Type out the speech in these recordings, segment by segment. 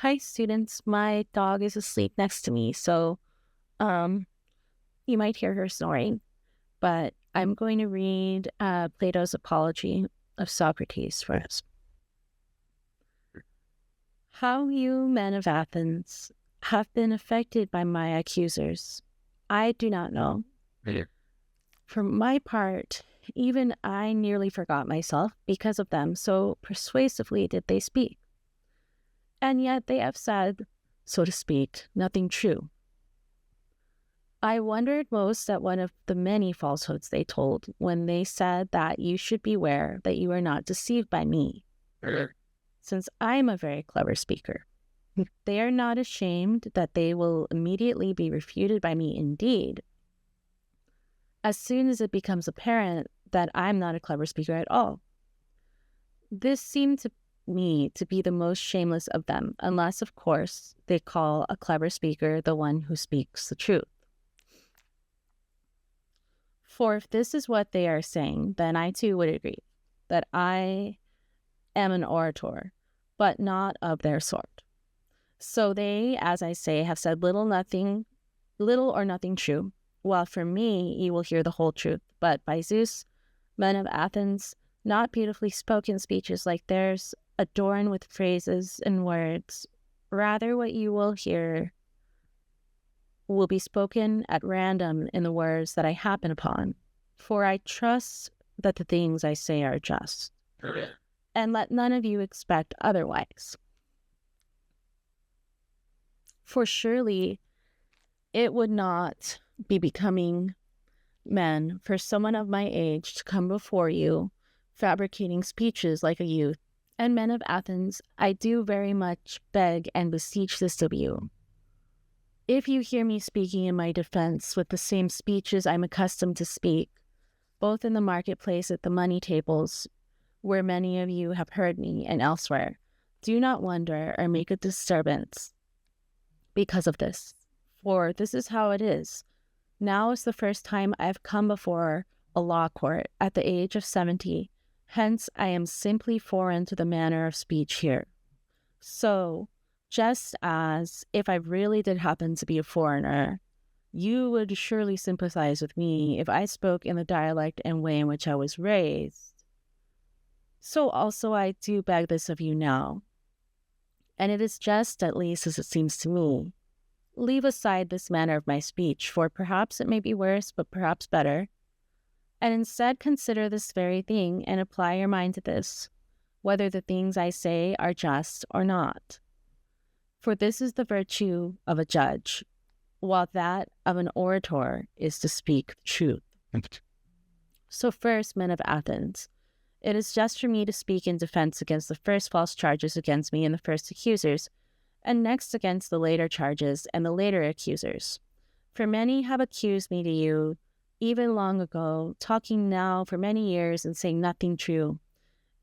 Hi, students. My dog is asleep next to me, so um, you might hear her snoring. But I'm going to read Plato's Apology of Socrates for us. How you men of Athens have been affected by my accusers, I do not know. Yeah. For my part, even I nearly forgot myself because of them, so persuasively did they speak. And yet they have said, so to speak, nothing true. I wondered most at one of the many falsehoods they told when they said that you should beware that you are not deceived by me, since I am a very clever speaker. They are not ashamed that they will immediately be refuted by me indeed, as soon as it becomes apparent that I'm not a clever speaker at all. This seemed to me to be the most shameless of them, unless, of course, they call a clever speaker the one who speaks the truth. For if this is what they are saying, then I too would agree that I am an orator, but not of their sort. So they, as I say, have said little or nothing true, while for me you will hear the whole truth. But by Zeus, men of Athens, not beautifully spoken speeches like theirs, adorned with phrases and words. Rather, what you will hear will be spoken at random in the words that I happen upon. For I trust that the things I say are just, and let none of you expect otherwise. For surely it would not be becoming men for someone of my age to come before you, fabricating speeches like a youth. And men of Athens, I do very much beg and beseech this of you. If you hear me speaking in my defense with the same speeches I'm accustomed to speak, both in the marketplace at the money tables, where many of you have heard me, and elsewhere, do not wonder or make a disturbance because of this, for this is how it is. Now is the first time I have come before a law court at the age of 70, hence I am simply foreign to the manner of speech here. So, just as if I really did happen to be a foreigner, you would surely sympathize with me if I spoke in the dialect and way in which I was raised. So also I do beg this of you now, and it is just, at least as it seems to me. Leave aside this manner of my speech, for perhaps it may be worse, but perhaps better, and instead consider this very thing and apply your mind to this, whether the things I say are just or not. For this is the virtue of a judge, while that of an orator is to speak the truth. So first, men of Athens, it is just for me to speak in defense against the first false charges against me and the first accusers, and next against the later charges and the later accusers. For many have accused me to you, even long ago, talking now for many years and saying nothing true.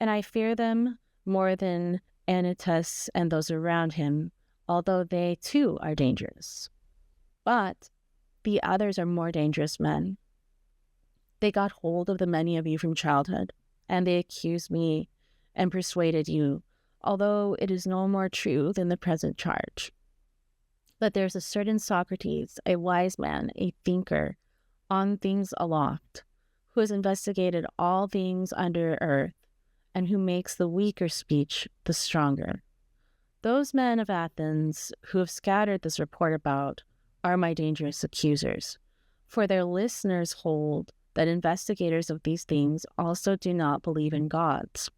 And I fear them more than Anytus and those around him, although they too are dangerous. But the others are more dangerous men. They got hold of the many of you from childhood, and they accused me and persuaded you, although it is no more true than the present charge. But there's a certain Socrates, a wise man, a thinker, on things aloft, who has investigated all things under earth, and who makes the weaker speech the stronger. Those men of Athens who have scattered this report about are my dangerous accusers, for their listeners hold that investigators of these things also do not believe in gods.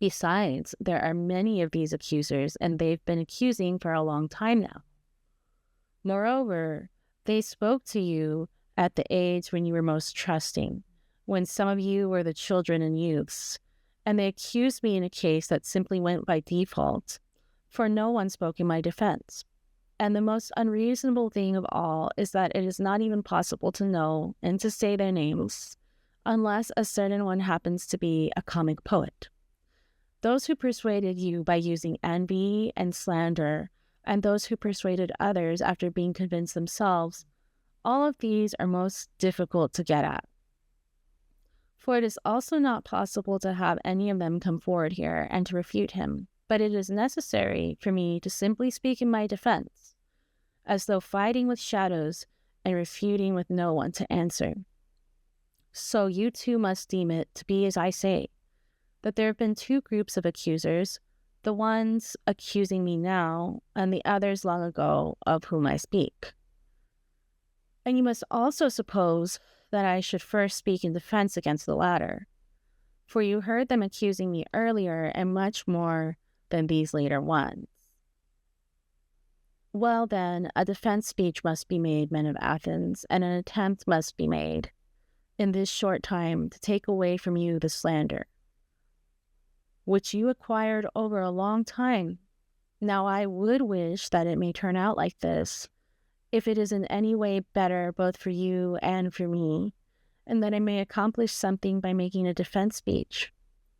Besides, there are many of these accusers, and they've been accusing for a long time now. Moreover, they spoke to you at the age when you were most trusting, when some of you were the children and youths, and they accused me in a case that simply went by default, for no one spoke in my defense. And the most unreasonable thing of all is that it is not even possible to know and to say their names, unless a certain one happens to be a comic poet. Those who persuaded you by using envy and slander, and those who persuaded others after being convinced themselves, all of these are most difficult to get at. For it is also not possible to have any of them come forward here and to refute him, but it is necessary for me to simply speak in my defense, as though fighting with shadows and refuting with no one to answer. So you too must deem it to be as I say, that there have been two groups of accusers, the ones accusing me now, and the others long ago of whom I speak. And you must also suppose that I should first speak in defense against the latter, for you heard them accusing me earlier and much more than these later ones. Well then, a defense speech must be made, men of Athens, and an attempt must be made, in this short time, to take away from you the slander, which you acquired over a long time. Now I would wish that it may turn out like this, if it is in any way better both for you and for me, and that I may accomplish something by making a defense speech.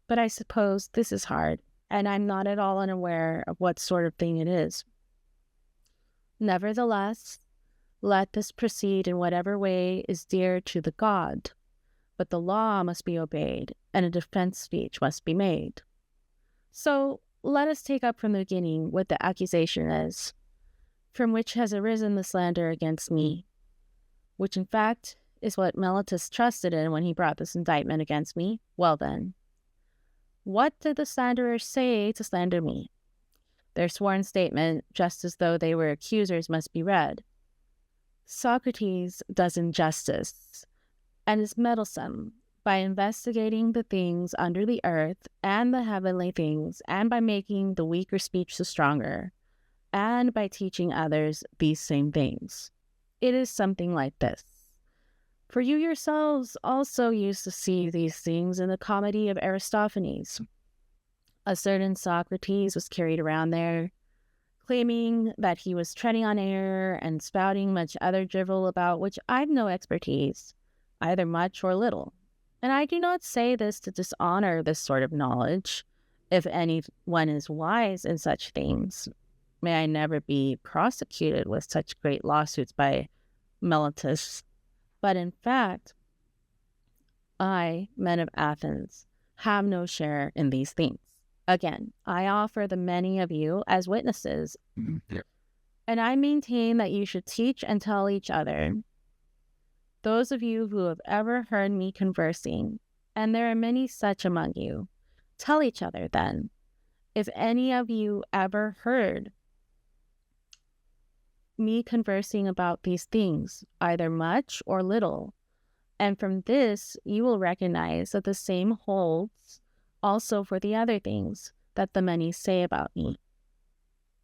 But I suppose this is hard, and I'm not at all unaware of what sort of thing it is. Nevertheless, let this proceed in whatever way is dear to the god, but the law must be obeyed, and a defense speech must be made. So let us take up from the beginning what the accusation is, from which has arisen the slander against me, which in fact is what Meletus trusted in when he brought this indictment against me. Well then, what did the slanderers say to slander me? Their sworn statement, just as though they were accusers, must be read. Socrates does injustice, and is meddlesome, by investigating the things under the earth and the heavenly things, and by making the weaker speech the stronger, and by teaching others these same things. It is something like this. For you yourselves also used to see these things in the comedy of Aristophanes. A certain Socrates was carried around there, claiming that he was treading on air and spouting much other drivel about which I've no expertise, either much or little. And I do not say this to dishonor this sort of knowledge. If anyone is wise in such things, may I never be prosecuted with such great lawsuits by Meletus. But in fact, I, men of Athens, have no share in these things. Again, I offer the many of you as witnesses, and I maintain that you should teach and tell each other. Those of you who have ever heard me conversing, and there are many such among you, tell each other then, if any of you ever heard me conversing about these things, either much or little, and from this you will recognize that the same holds also for the other things that the many say about me.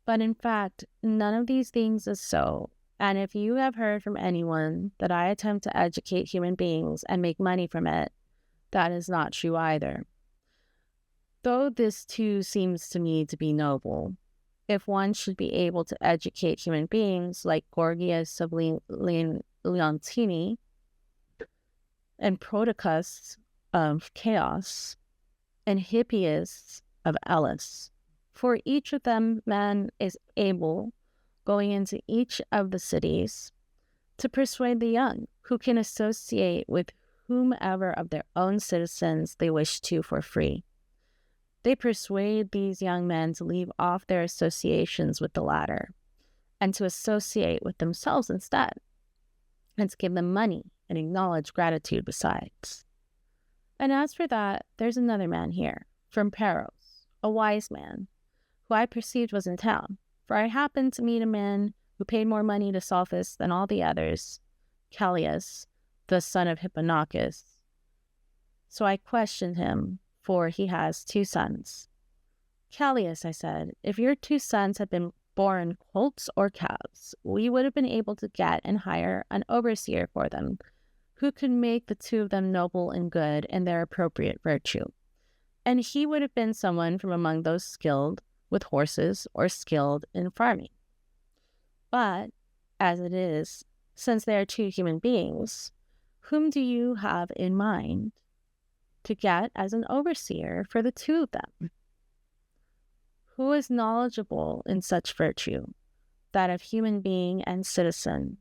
But in fact, none of these things is so, and if you have heard from anyone that I attempt to educate human beings and make money from it, that is not true either. Though this too seems to me to be noble, if one should be able to educate human beings like Gorgias of Leontini and Prodicus of Chaos and Hippias of Elis, for each of them man is able, going into each of the cities, to persuade the young, who can associate with whomever of their own citizens they wish to for free. They persuade these young men to leave off their associations with the latter, and to associate with themselves instead, and to give them money and acknowledge gratitude besides. And as for that, there's another man here, from Paros, a wise man, who I perceived was in town, for I happened to meet a man who paid more money to Sophus than all the others, Callias, the son of Hipponachus. So I questioned him, for he has 2 sons. Callias, I said, if your 2 sons had been born colts or calves, we would have been able to get and hire an overseer for them, who could make the 2 of them noble and good in their appropriate virtue. And he would have been someone from among those skilled with horses or skilled in farming. But, as it is, since they are 2 human beings, whom do you have in mind to get as an overseer for the 2 of them? Who is knowledgeable in such virtue, that of human being and citizen?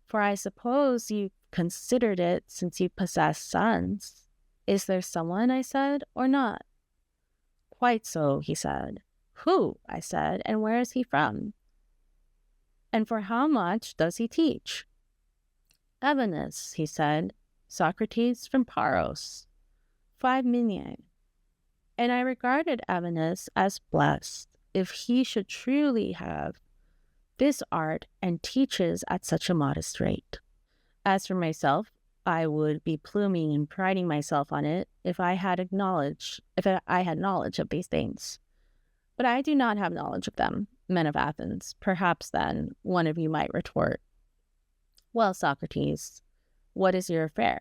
For I suppose you considered it since you possess sons. Is there someone, I said, or not? Quite so, he said, Who? I said, and where is he from? And for how much does he teach? Evenus, he said, Socrates from Paros, 5 minyae. And I regarded Evenus as blessed if he should truly have this art and teaches at such a modest rate. As for myself, I would be pluming and priding myself on it if I had knowledge of these things. But I do not have knowledge of them, men of Athens. Perhaps then one of you might retort, well, Socrates, what is your affair?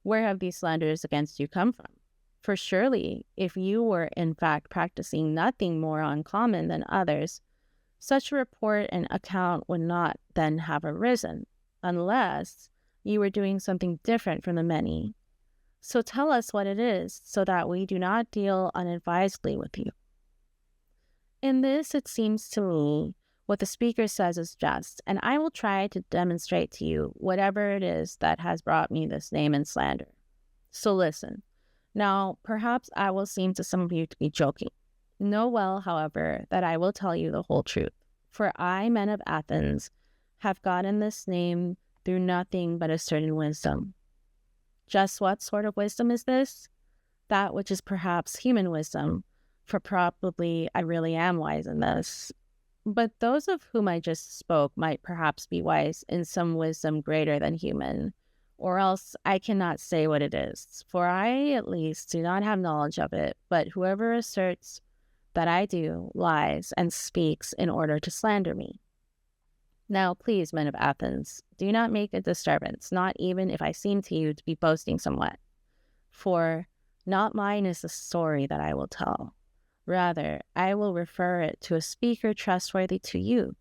Where have these slanders against you come from? For surely, if you were in fact practicing nothing more uncommon than others, such a report and account would not then have arisen, unless you were doing something different from the many. So tell us what it is, so that we do not deal unadvisedly with you. In this, it seems to me, what the speaker says is just, and I will try to demonstrate to you whatever it is that has brought me this name and slander. So listen. Now, perhaps I will seem to some of you to be joking. Know well, however, that I will tell you the whole truth. For I, men of Athens, have gotten this name through nothing but a certain wisdom. Just what sort of wisdom is this? That which is perhaps human wisdom, for probably I really am wise in this. But those of whom I just spoke might perhaps be wise in some wisdom greater than human, or else I cannot say what it is, for I at least do not have knowledge of it, but whoever asserts that I do lies and speaks in order to slander me. Now, please, men of Athens, do not make a disturbance, not even if I seem to you to be boasting somewhat. For not mine is the story that I will tell. Rather, I will refer it to a speaker trustworthy to you.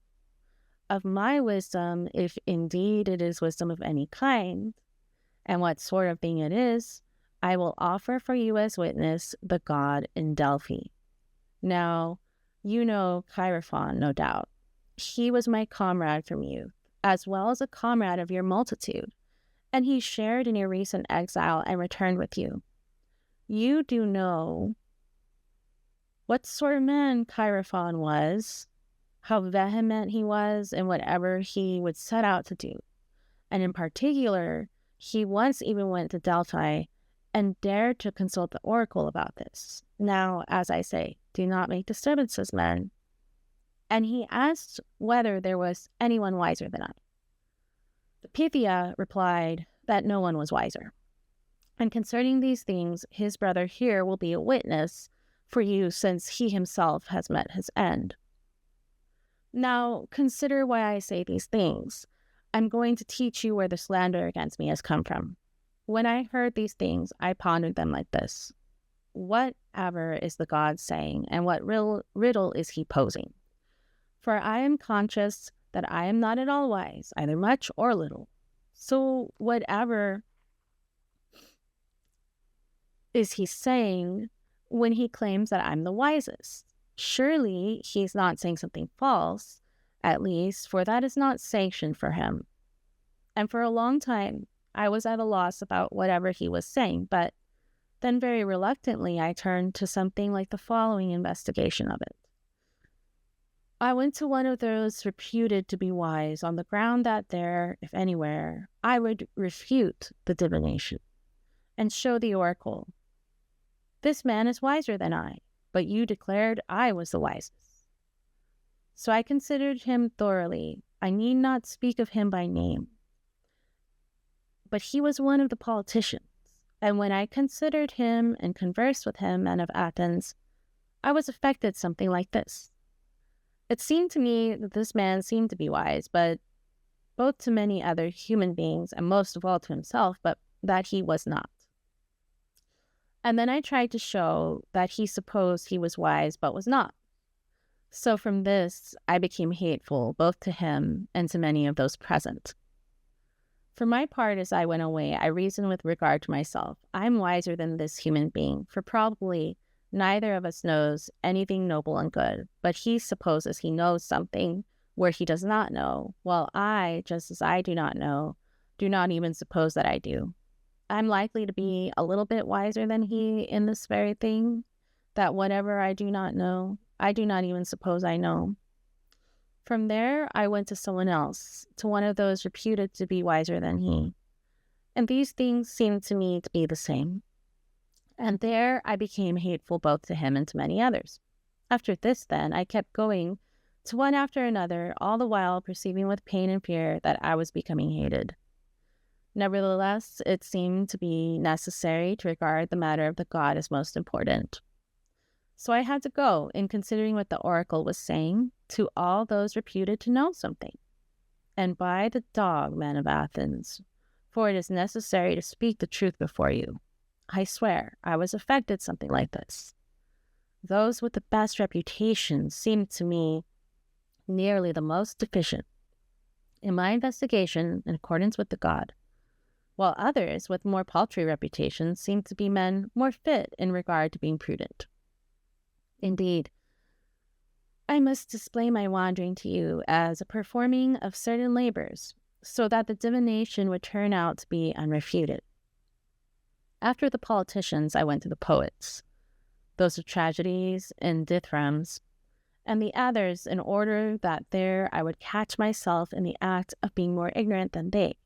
Of my wisdom, if indeed it is wisdom of any kind, and what sort of thing it is, I will offer for you as witness the god in Delphi. Now, you know Chaerephon, no doubt. He was my comrade from youth, as well as a comrade of your multitude, and he shared in your recent exile and returned with you. You do know what sort of man Chaerephon was, how vehement he was in whatever he would set out to do. And in particular, he once even went to Delphi and dared to consult the oracle about this. Now, as I say, do not make disturbances, men. And he asked whether there was anyone wiser than I. The Pythia replied that no one was wiser. And concerning these things, his brother here will be a witness for you, since he himself has met his end. Now, consider why I say these things. I'm going to teach you where the slander against me has come from. When I heard these things, I pondered them like this. Whatever is the god saying, and what riddle is he posing? For I am conscious that I am not at all wise, either much or little. So whatever is he saying when he claims that I'm the wisest? Surely he's not saying something false, at least, for that is not sanctioned for him. And for a long time, I was at a loss about whatever he was saying, but then very reluctantly I turned to something like the following investigation of it. I went to one of those reputed to be wise on the ground that there, if anywhere, I would refute the divination and show the oracle. This man is wiser than I, but you declared I was the wisest. So I considered him thoroughly. I need not speak of him by name. But he was one of the politicians, and when I considered him and conversed with him, men of Athens, I was affected something like this. It seemed to me that this man seemed to be wise, but both to many other human beings, and most of all to himself, but that he was not. And then I tried to show that he supposed he was wise, but was not. So from this, I became hateful, both to him and to many of those present. For my part, as I went away, I reasoned with regard to myself. I'm wiser than this human being, for probably neither of us knows anything noble and good, but he supposes he knows something where he does not know, while I, just as I do not know, do not even suppose that I do. I'm likely to be a little bit wiser than he in this very thing, that whatever I do not know, I do not even suppose I know. From there, I went to someone else, to one of those reputed to be wiser than he. And these things seemed to me to be the same. And there I became hateful both to him and to many others. After this, then, I kept going to one after another, all the while perceiving with pain and fear that I was becoming hated. Nevertheless, it seemed to be necessary to regard the matter of the god as most important. So I had to go, in considering what the oracle was saying, to all those reputed to know something. And by the dog, men of Athens, for it is necessary to speak the truth before you, I swear I was affected something like this. Those with the best reputation seemed to me nearly the most deficient in my investigation in accordance with the god, while others with more paltry reputations seemed to be men more fit in regard to being prudent. Indeed, I must display my wandering to you as a performing of certain labors, so that the divination would turn out to be unrefuted. After the politicians, I went to the poets, those of tragedies and dithyrambics, and the others, in order that there I would catch myself in the act of being more ignorant than they.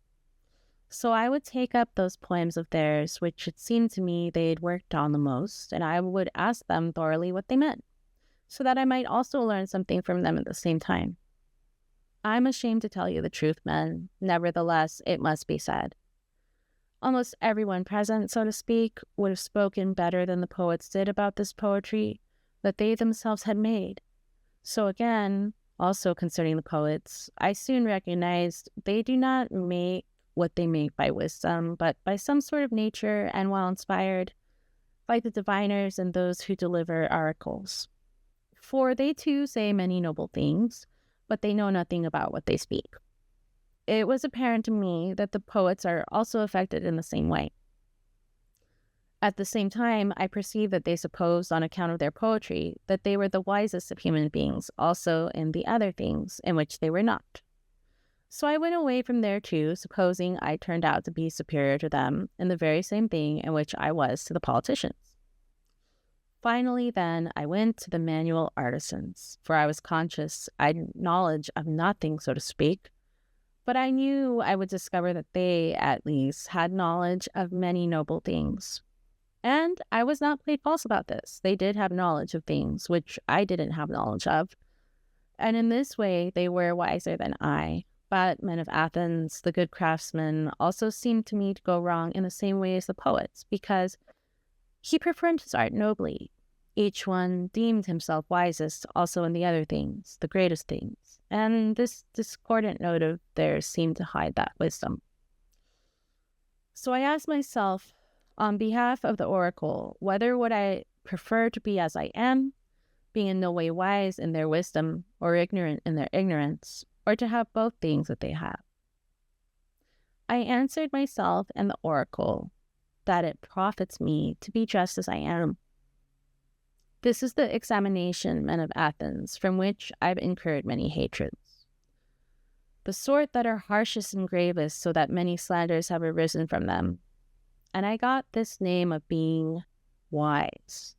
So I would take up those poems of theirs, which it seemed to me they had worked on the most, and I would ask them thoroughly what they meant, so that I might also learn something from them at the same time. I'm ashamed to tell you the truth, men. Nevertheless, it must be said. Almost everyone present, so to speak, would have spoken better than the poets did about this poetry that they themselves had made. So again, also concerning the poets, I soon recognized they do not make what they make by wisdom, but by some sort of nature, and while inspired, like the diviners and those who deliver oracles. For they too say many noble things, but they know nothing about what they speak. It was apparent to me that the poets are also affected in the same way. At the same time, I perceived that they supposed, on account of their poetry, that they were the wisest of human beings, also in the other things in which they were not. So I went away from there too, supposing I turned out to be superior to them in the very same thing in which I was to the politicians. Finally, then, I went to the manual artisans, for I was conscious I had knowledge of nothing, so to speak, but I knew I would discover that they, at least, had knowledge of many noble things. And I was not played false about this. They did have knowledge of things which I didn't have knowledge of, and in this way they were wiser than I. But men of Athens, the good craftsmen, also seemed to me to go wrong in the same way as the poets, because he performed his art nobly. Each one deemed himself wisest also in the other things, the greatest things, and this discordant note of theirs seemed to hide that wisdom. So I asked myself, on behalf of the oracle, whether would I prefer to be as I am, being in no way wise in their wisdom, or ignorant in their ignorance, or to have both things that they have. I answered myself and the oracle that it profits me to be just as I am. This is the examination, men of Athens, from which I've incurred many hatreds, the sort that are harshest and gravest, so that many slanders have arisen from them. And I got this name of being wise.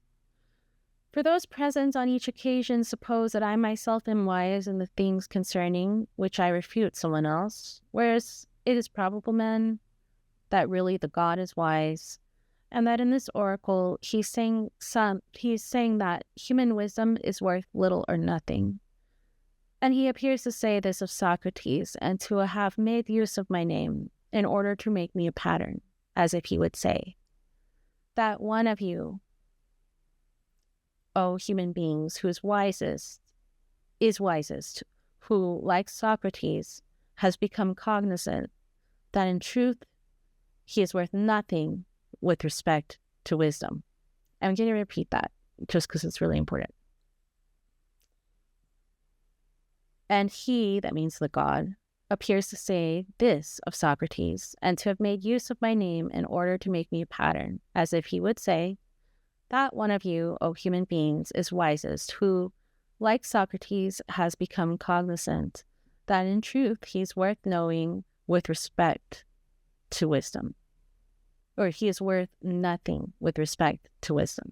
For those present on each occasion suppose that I myself am wise in the things concerning which I refute someone else, whereas it is probable, men, that really the god is wise, and that in this oracle he's saying that human wisdom is worth little or nothing. And he appears to say this of Socrates, and to have made use of my name in order to make me a pattern, as if he would say, that one of you, O human beings, who is wisest, who, like Socrates, has become cognizant that in truth he is worth nothing with respect to wisdom. I'm going to repeat that just because it's really important. And he, that means the god, appears to say this of Socrates, and to have made use of my name in order to make me a pattern, as if he would say, that one of you, O human beings, is wisest, who, like Socrates, has become cognizant that in truth he's worth knowing with respect to wisdom, or he is worth nothing with respect to wisdom.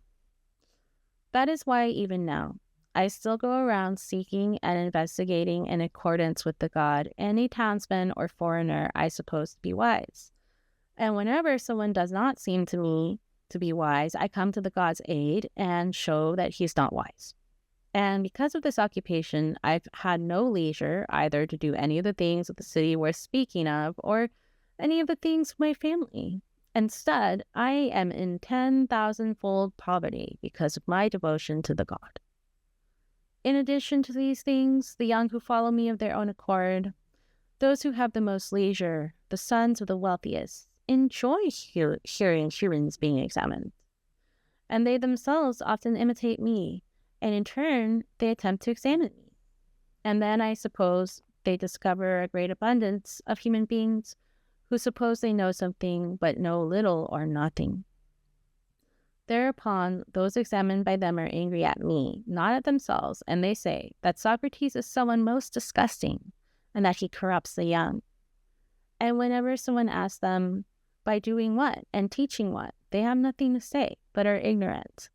That is why even now I still go around seeking and investigating in accordance with the God any townsman or foreigner I suppose to be wise. And whenever someone does not seem to me to be wise, I come to the God's aid and show that he's not wise. And because of this occupation, I've had no leisure either to do any of the things of the city worth speaking of or any of the things of my family. Instead, I am in 10,000-fold poverty because of my devotion to the God. In addition to these things, the young who follow me of their own accord, those who have the most leisure, the sons of the wealthiest, enjoy hearing humans being examined. And they themselves often imitate me, and in turn, they attempt to examine me. And then I suppose they discover a great abundance of human beings who suppose they know something but know little or nothing. Thereupon, those examined by them are angry at me, not at themselves, and they say that Socrates is someone most disgusting, and that he corrupts the young. And whenever someone asks them, by doing what and teaching what, they have nothing to say, but are ignorant.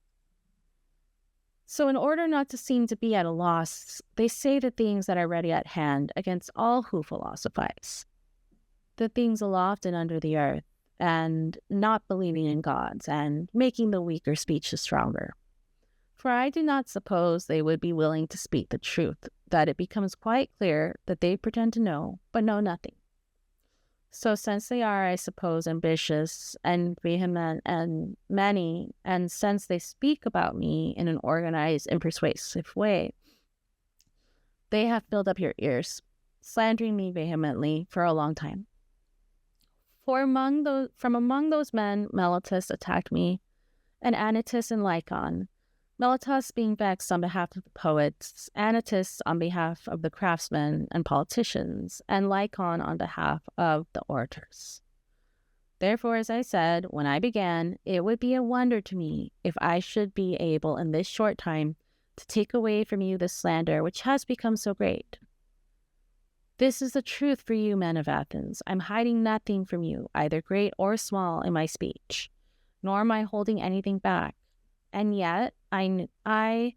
So in order not to seem to be at a loss, they say the things that are ready at hand against all who philosophize, the things aloft and under the earth, and not believing in gods, and making the weaker speech the stronger. For I do not suppose they would be willing to speak the truth, that it becomes quite clear that they pretend to know, but know nothing. So since they are, I suppose, ambitious and vehement and many, and since they speak about me in an organized and persuasive way, they have filled up your ears, slandering me vehemently for a long time. From among those men, Meletus attacked me, and Anytus and Lycon, Meletus being vexed on behalf of the poets, Anytus on behalf of the craftsmen and politicians, and Lycon on behalf of the orators. Therefore, as I said when I began, it would be a wonder to me if I should be able in this short time to take away from you the slander which has become so great. This is the truth for you, men of Athens. I'm hiding nothing from you, either great or small, in my speech, nor am I holding anything back. And yet, I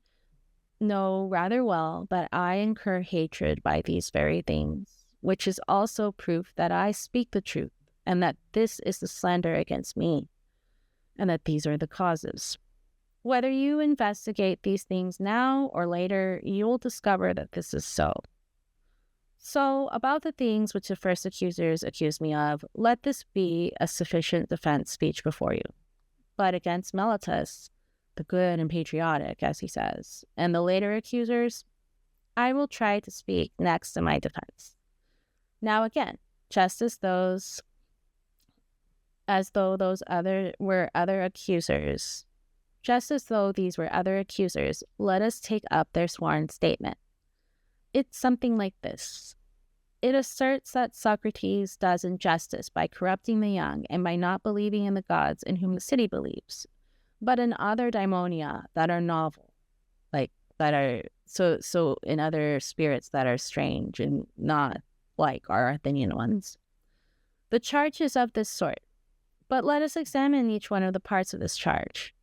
know rather well that I incur hatred by these very things, which is also proof that I speak the truth, and that this is the slander against me, and that these are the causes. Whether you investigate these things now or later, you will discover that this is so. So, about the things which the first accusers accused me of, let this be a sufficient defense speech before you. But against Meletus, the good and patriotic, as he says, and the later accusers, I will try to speak next in my defense. Now again, just as though these were other accusers, let us take up their sworn statement. It's something like this. It asserts that Socrates does injustice by corrupting the young and by not believing in the gods in whom the city believes, but in other daimonia that are novel, that are so in other spirits that are strange and not like our Athenian ones. The charge is of this sort, but let us examine each one of the parts of this charge.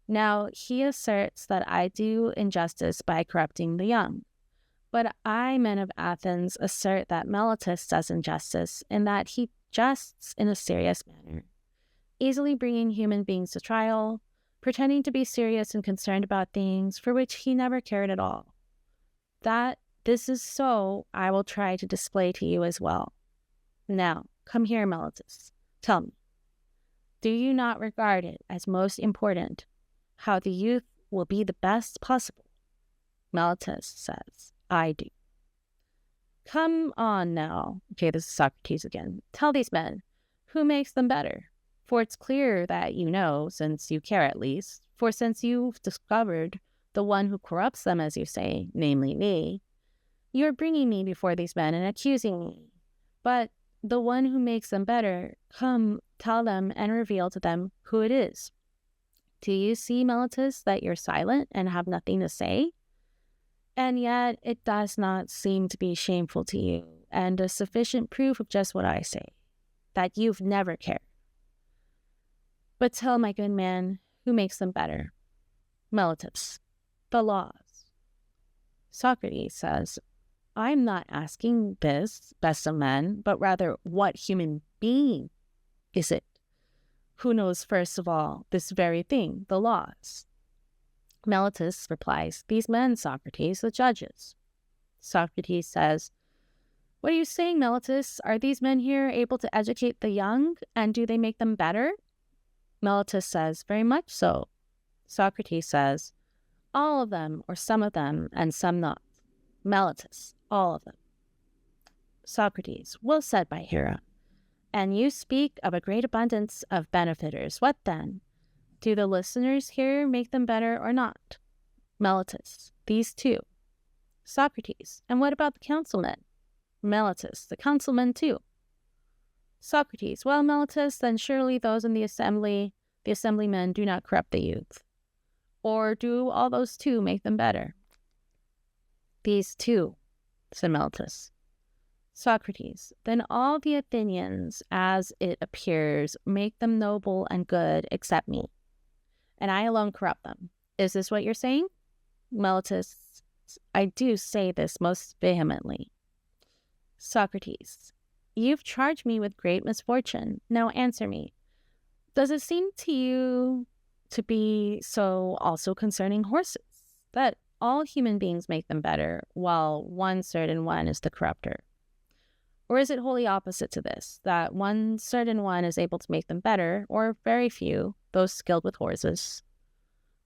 Now he asserts that I do injustice by corrupting the young. But I, men of Athens, assert that Meletus does injustice in that he justs in a serious manner, easily bringing human beings to trial, pretending to be serious and concerned about things for which he never cared at all. That this is so, I will try to display to you as well. Now, come here, Meletus. Tell me, do you not regard it as most important how the youth will be the best possible? Meletus says, I do. Come on now. Okay, this is Socrates again. Tell these men, who makes them better? For it's clear that you know, since you care at least, for since you've discovered the one who corrupts them, as you say, namely me, you are bringing me before these men and accusing me. But the one who makes them better, come, tell them and reveal to them who it is. Do you see, Meletus, that you're silent and have nothing to say? And yet it does not seem to be shameful to you, and a sufficient proof of just what I say, that you've never cared. But tell, my good man, who makes them better? Meletus, the laws. Socrates says, I'm not asking this, best of men, but rather what human being is it? Who knows first of all this very thing, the laws? Meletus replies, these men, Socrates, the judges. Socrates says, what are you saying, Meletus? Are these men here able to educate the young, and do they make them better? Meletus says, very much so. Socrates says, all of them, or some of them, and some not. Meletus, all of them. Socrates, well said by Hera. And you speak of a great abundance of benefiters. What then? Do the listeners here make them better or not? Meletus, these two. Socrates, and what about the councilmen? Meletus, the councilmen too. Socrates, well, Meletus, then surely those in the assemblymen do not corrupt the youth. Or do all those two make them better? These two, said Meletus. Socrates, then all the Athenians, as it appears, make them noble and good except me, and I alone corrupt them. Is this what you're saying? Meletus, I do say this most vehemently. Socrates, you've charged me with great misfortune. Now answer me. Does it seem to you to be so also concerning horses, that all human beings make them better, while one certain one is the corrupter? Or is it wholly opposite to this, that one certain one is able to make them better, or very few, those skilled with horses,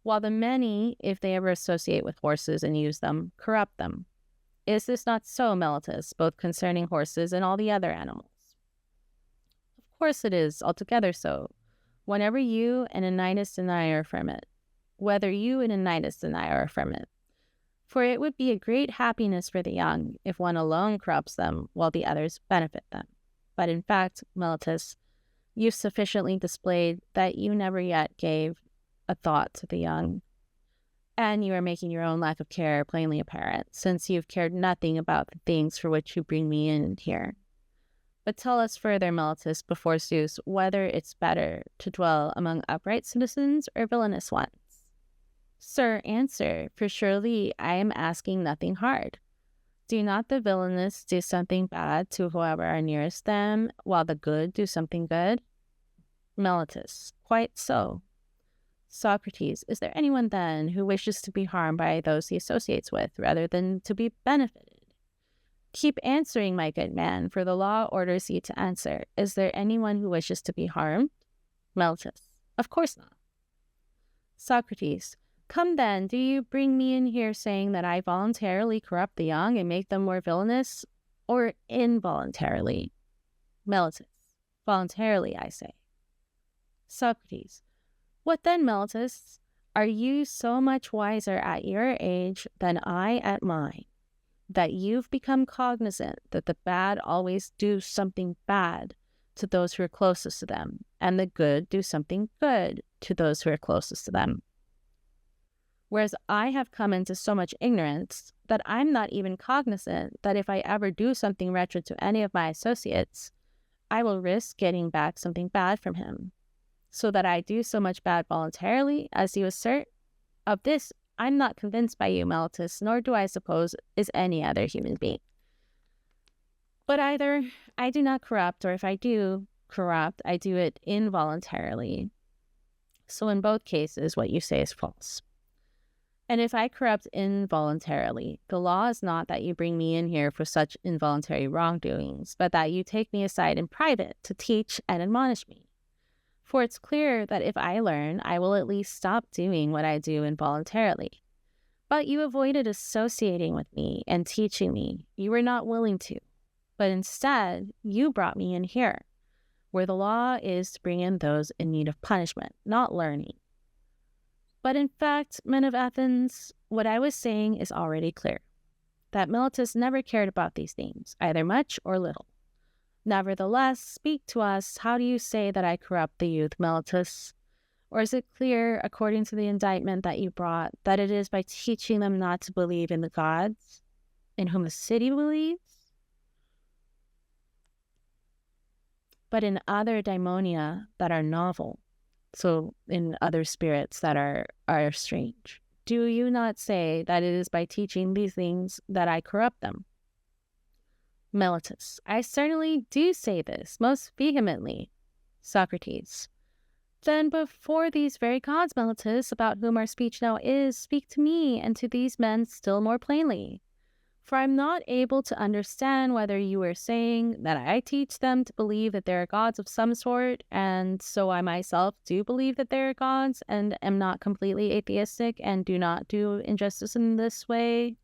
while the many, if they ever associate with horses and use them, corrupt them? Is this not so, Meletus, both concerning horses and all the other animals? Of course it is, altogether so, whenever you and Anytus and I are from it, whether you and Anytus and I are from it. For it would be a great happiness for the young if one alone corrupts them while the others benefit them. But in fact, Meletus, you've sufficiently displayed that you never yet gave a thought to the young, and you are making your own lack of care plainly apparent, since you've cared nothing about the things for which you bring me in here. But tell us further, Meletus, before Zeus, whether it's better to dwell among upright citizens or villainous ones. Sir, answer, for surely I am asking nothing hard. Do not the villainous do something bad to whoever are nearest them, while the good do something good? Meletus, quite so. Socrates, is there anyone then who wishes to be harmed by those he associates with, rather than to be benefited? Keep answering, my good man, for the law orders you to answer. Is there anyone who wishes to be harmed? Meletus, of course not. Socrates, come then, do you bring me in here saying that I voluntarily corrupt the young and make them more villainous, or involuntarily? Meletus, voluntarily, I say. Socrates, what then, Meletus? Are you so much wiser at your age than I at mine, that you've become cognizant that the bad always do something bad to those who are closest to them, and the good do something good to those who are closest to them? Whereas I have come into so much ignorance that I'm not even cognizant that if I ever do something wretched to any of my associates, I will risk getting back something bad from him, so that I do so much bad voluntarily, as you assert. Of this I'm not convinced by you, Meletus, nor do I suppose is any other human being. But either I do not corrupt, or if I do corrupt, I do it involuntarily. So in both cases, what you say is false. And if I corrupt involuntarily, the law is not that you bring me in here for such involuntary wrongdoings, but that you take me aside in private to teach and admonish me. For it's clear that if I learn, I will at least stop doing what I do involuntarily. But you avoided associating with me and teaching me. You were not willing to. But instead, you brought me in here, where the law is to bring in those in need of punishment, not learning. But in fact, men of Athens, what I was saying is already clear, that Meletus never cared about these things, either much or little. Nevertheless, speak to us, how do you say that I corrupt the youth, Meletus? Or is it clear, according to the indictment that you brought, that it is by teaching them not to believe in the gods, in whom the city believes, but in other daimonia that are novel, so in other spirits that are strange? Do you not say that it is by teaching these things that I corrupt them? Meletus: I certainly do say this most vehemently. Socrates: Then before these very gods, Meletus, about whom our speech now is, speak to me and to these men still more plainly. For I am not able to understand whether you are saying that I teach them to believe that there are gods of some sort, and so I myself do believe that there are gods, and am not completely atheistic, and do not do injustice in this way,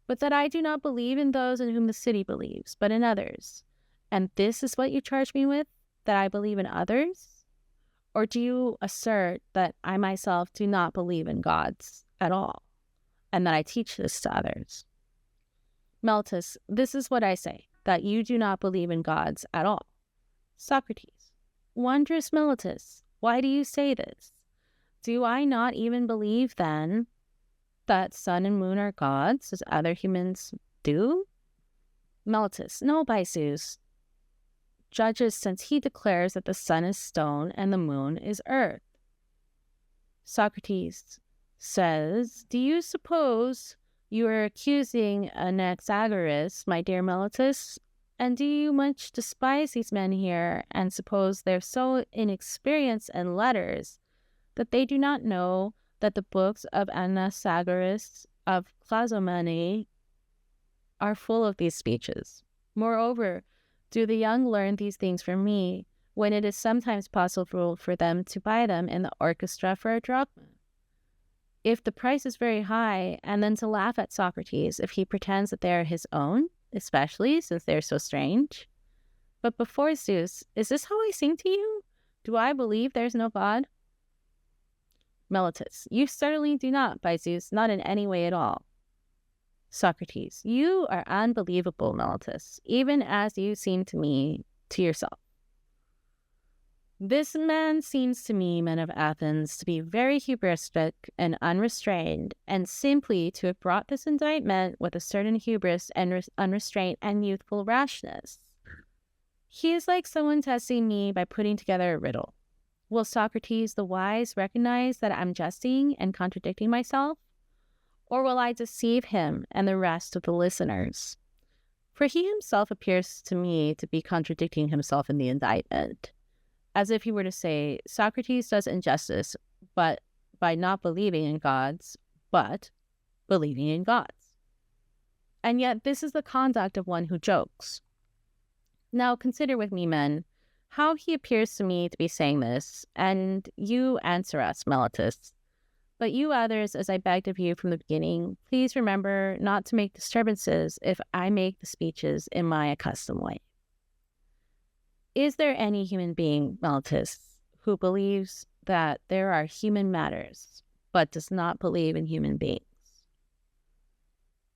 but that I do not believe in those in whom the city believes, but in others. And this is what you charge me with, that I believe in others? Or do you assert that I myself do not believe in gods at all, and that I teach this to others? Meletus: This is what I say, that you do not believe in gods at all. Socrates: Wondrous Meletus, why do you say this? Do I not even believe, then, that sun and moon are gods, as other humans do? Meletus: No, by Zeus, judges, since he declares that the sun is stone and the moon is earth. Socrates says: Do you suppose you are accusing Anaxagoras, my dear Meletus? And do you much despise these men here, and suppose they're so inexperienced in letters that they do not know that the books of Anaxagoras of Clazomenae are full of these speeches? Moreover, do the young learn these things from me, when it is sometimes possible for them to buy them in the orchestra for a drachma? If the price is very high, and then to laugh at Socrates if he pretends that they are his own, especially since they are so strange. But before Zeus, is this how I sing to you? Do I believe there is no God? Meletus: You certainly do not, by Zeus, not in any way at all. Socrates: You are unbelievable, Meletus, even as you seem to me to yourself. This man seems to me, men of Athens, to be very hubristic and unrestrained, and simply to have brought this indictment with a certain hubris and unrestraint and youthful rashness. He is like someone testing me by putting together a riddle. Will Socrates the wise recognize that I'm jesting and contradicting myself? Or will I deceive him and the rest of the listeners? For he himself appears to me to be contradicting himself in the indictment, as if he were to say, Socrates does injustice, but by not believing in gods, but believing in gods. And yet this is the conduct of one who jokes. Now consider with me, men, how he appears to me to be saying this, and you answer us, Meletus. But you others, as I begged of you from the beginning, please remember not to make disturbances if I make the speeches in my accustomed way. Is there any human being, Meletus, who believes that there are human matters, but does not believe in human beings?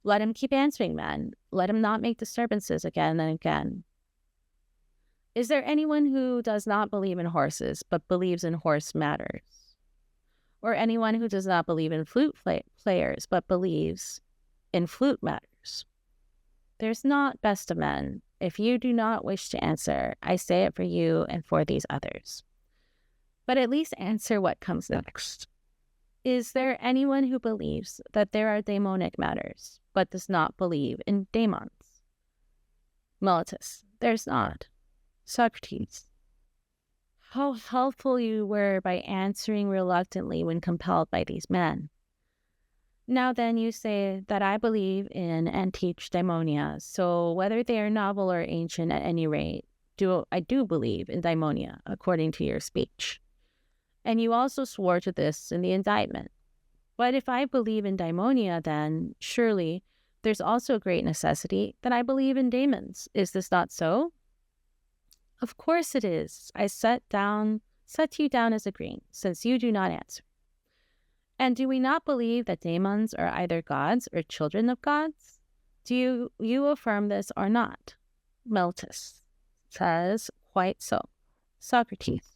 Let him keep answering, men. Let him not make disturbances again and again. Is there anyone who does not believe in horses, but believes in horse matters? Or anyone who does not believe in flute players, but believes in flute matters? There's not, best of men. If you do not wish to answer, I say it for you and for these others. But at least answer what comes next. Is there anyone who believes that there are daemonic matters, but does not believe in daemons? Meletus: There's not. Socrates: How helpful you were by answering reluctantly when compelled by these men. Now then, you say that I believe in and teach daimonia, so whether they are novel or ancient, at any rate, I do believe in daimonia, according to your speech. And you also swore to this in the indictment. But if I believe in daimonia, then surely there's also a great necessity that I believe in daemons. Is this not so? Of course it is. I set you down as agreeing, since you do not answer. And do we not believe that daemons are either gods or children of gods? Do you affirm this or not? Meletus says, Quite so. Socrates: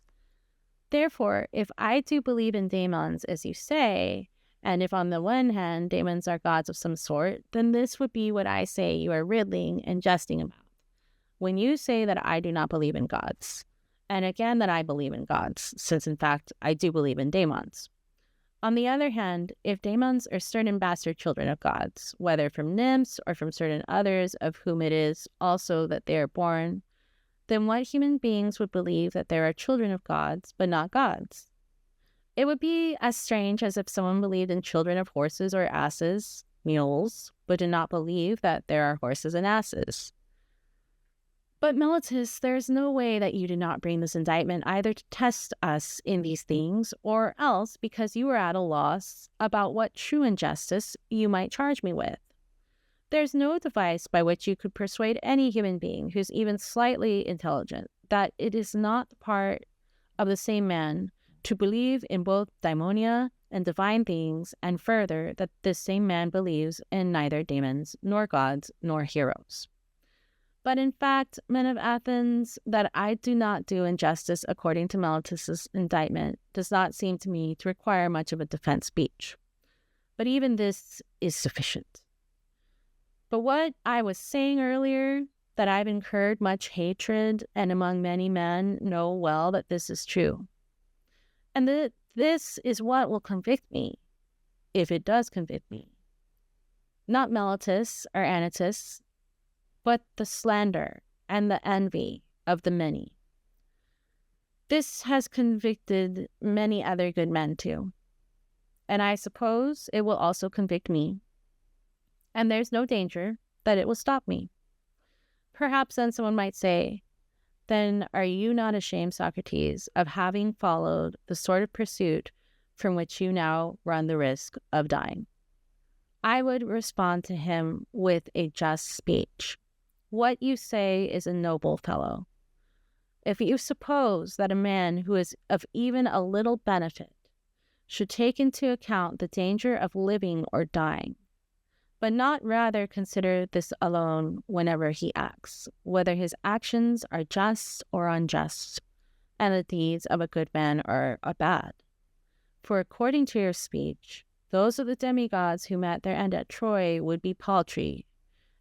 Therefore, if I do believe in daemons, as you say, and if on the one hand daemons are gods of some sort, then this would be what I say you are riddling and jesting about, when you say that I do not believe in gods, and again that I believe in gods, since in fact I do believe in daemons. On the other hand, if daemons are certain bastard children of gods, whether from nymphs or from certain others of whom it is also that they are born, then what human beings would believe that there are children of gods, but not gods? It would be as strange as if someone believed in children of horses or asses, mules, but did not believe that there are horses and asses. But Meletus, there's no way that you did not bring this indictment either to test us in these things, or else because you were at a loss about what true injustice you might charge me with. There's no device by which you could persuade any human being who's even slightly intelligent that it is not the part of the same man to believe in both daimonia and divine things, and further, that this same man believes in neither daemons, nor gods, nor heroes. But in fact, men of Athens, that I do not do injustice according to Meletus's indictment does not seem to me to require much of a defense speech. But even this is sufficient. But what I was saying earlier, that I've incurred much hatred, and among many men know well that this is true. And that this is what will convict me, if it does convict me. Not Meletus or Anytus, but the slander and the envy of the many. This has convicted many other good men too, and I suppose it will also convict me. And there's no danger that it will stop me. Perhaps then someone might say, then are you not ashamed, Socrates, of having followed the sort of pursuit from which you now run the risk of dying? I would respond to him with a just speech. What you say is a noble fellow. If you suppose that a man who is of even a little benefit should take into account the danger of living or dying, but not rather consider this alone whenever he acts, whether his actions are just or unjust, and the deeds of a good man are bad. For according to your speech, those of the demigods who met their end at Troy would be paltry,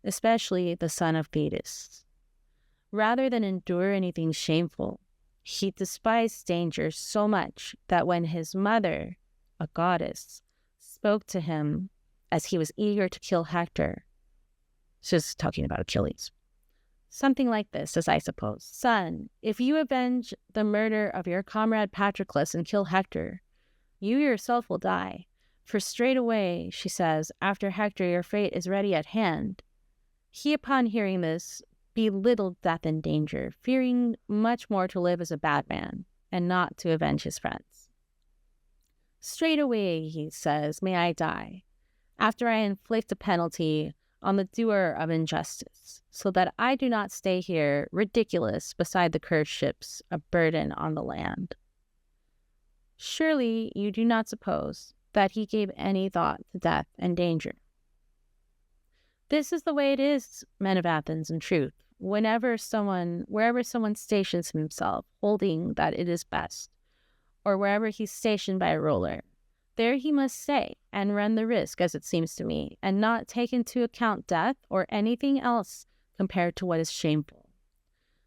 especially the son of Thetis. Rather than endure anything shameful, he despised danger so much that when his mother, a goddess, spoke to him as he was eager to kill Hector, she's talking about Achilles, something like this, as I suppose, son, if you avenge the murder of your comrade Patroclus and kill Hector, you yourself will die. For straightway, she says, after Hector your fate is ready at hand. He, upon hearing this, belittled death and danger, fearing much more to live as a bad man, and not to avenge his friends. Straightway, he says, may I die, after I inflict a penalty on the doer of injustice, so that I do not stay here ridiculous beside the cursed ships, a burden on the land. Surely you do not suppose that he gave any thought to death and danger. This is the way it is, men of Athens, in truth. Wherever someone stations himself, holding that it is best, or wherever he's stationed by a ruler, there he must stay and run the risk, as it seems to me, and not take into account death or anything else compared to what is shameful.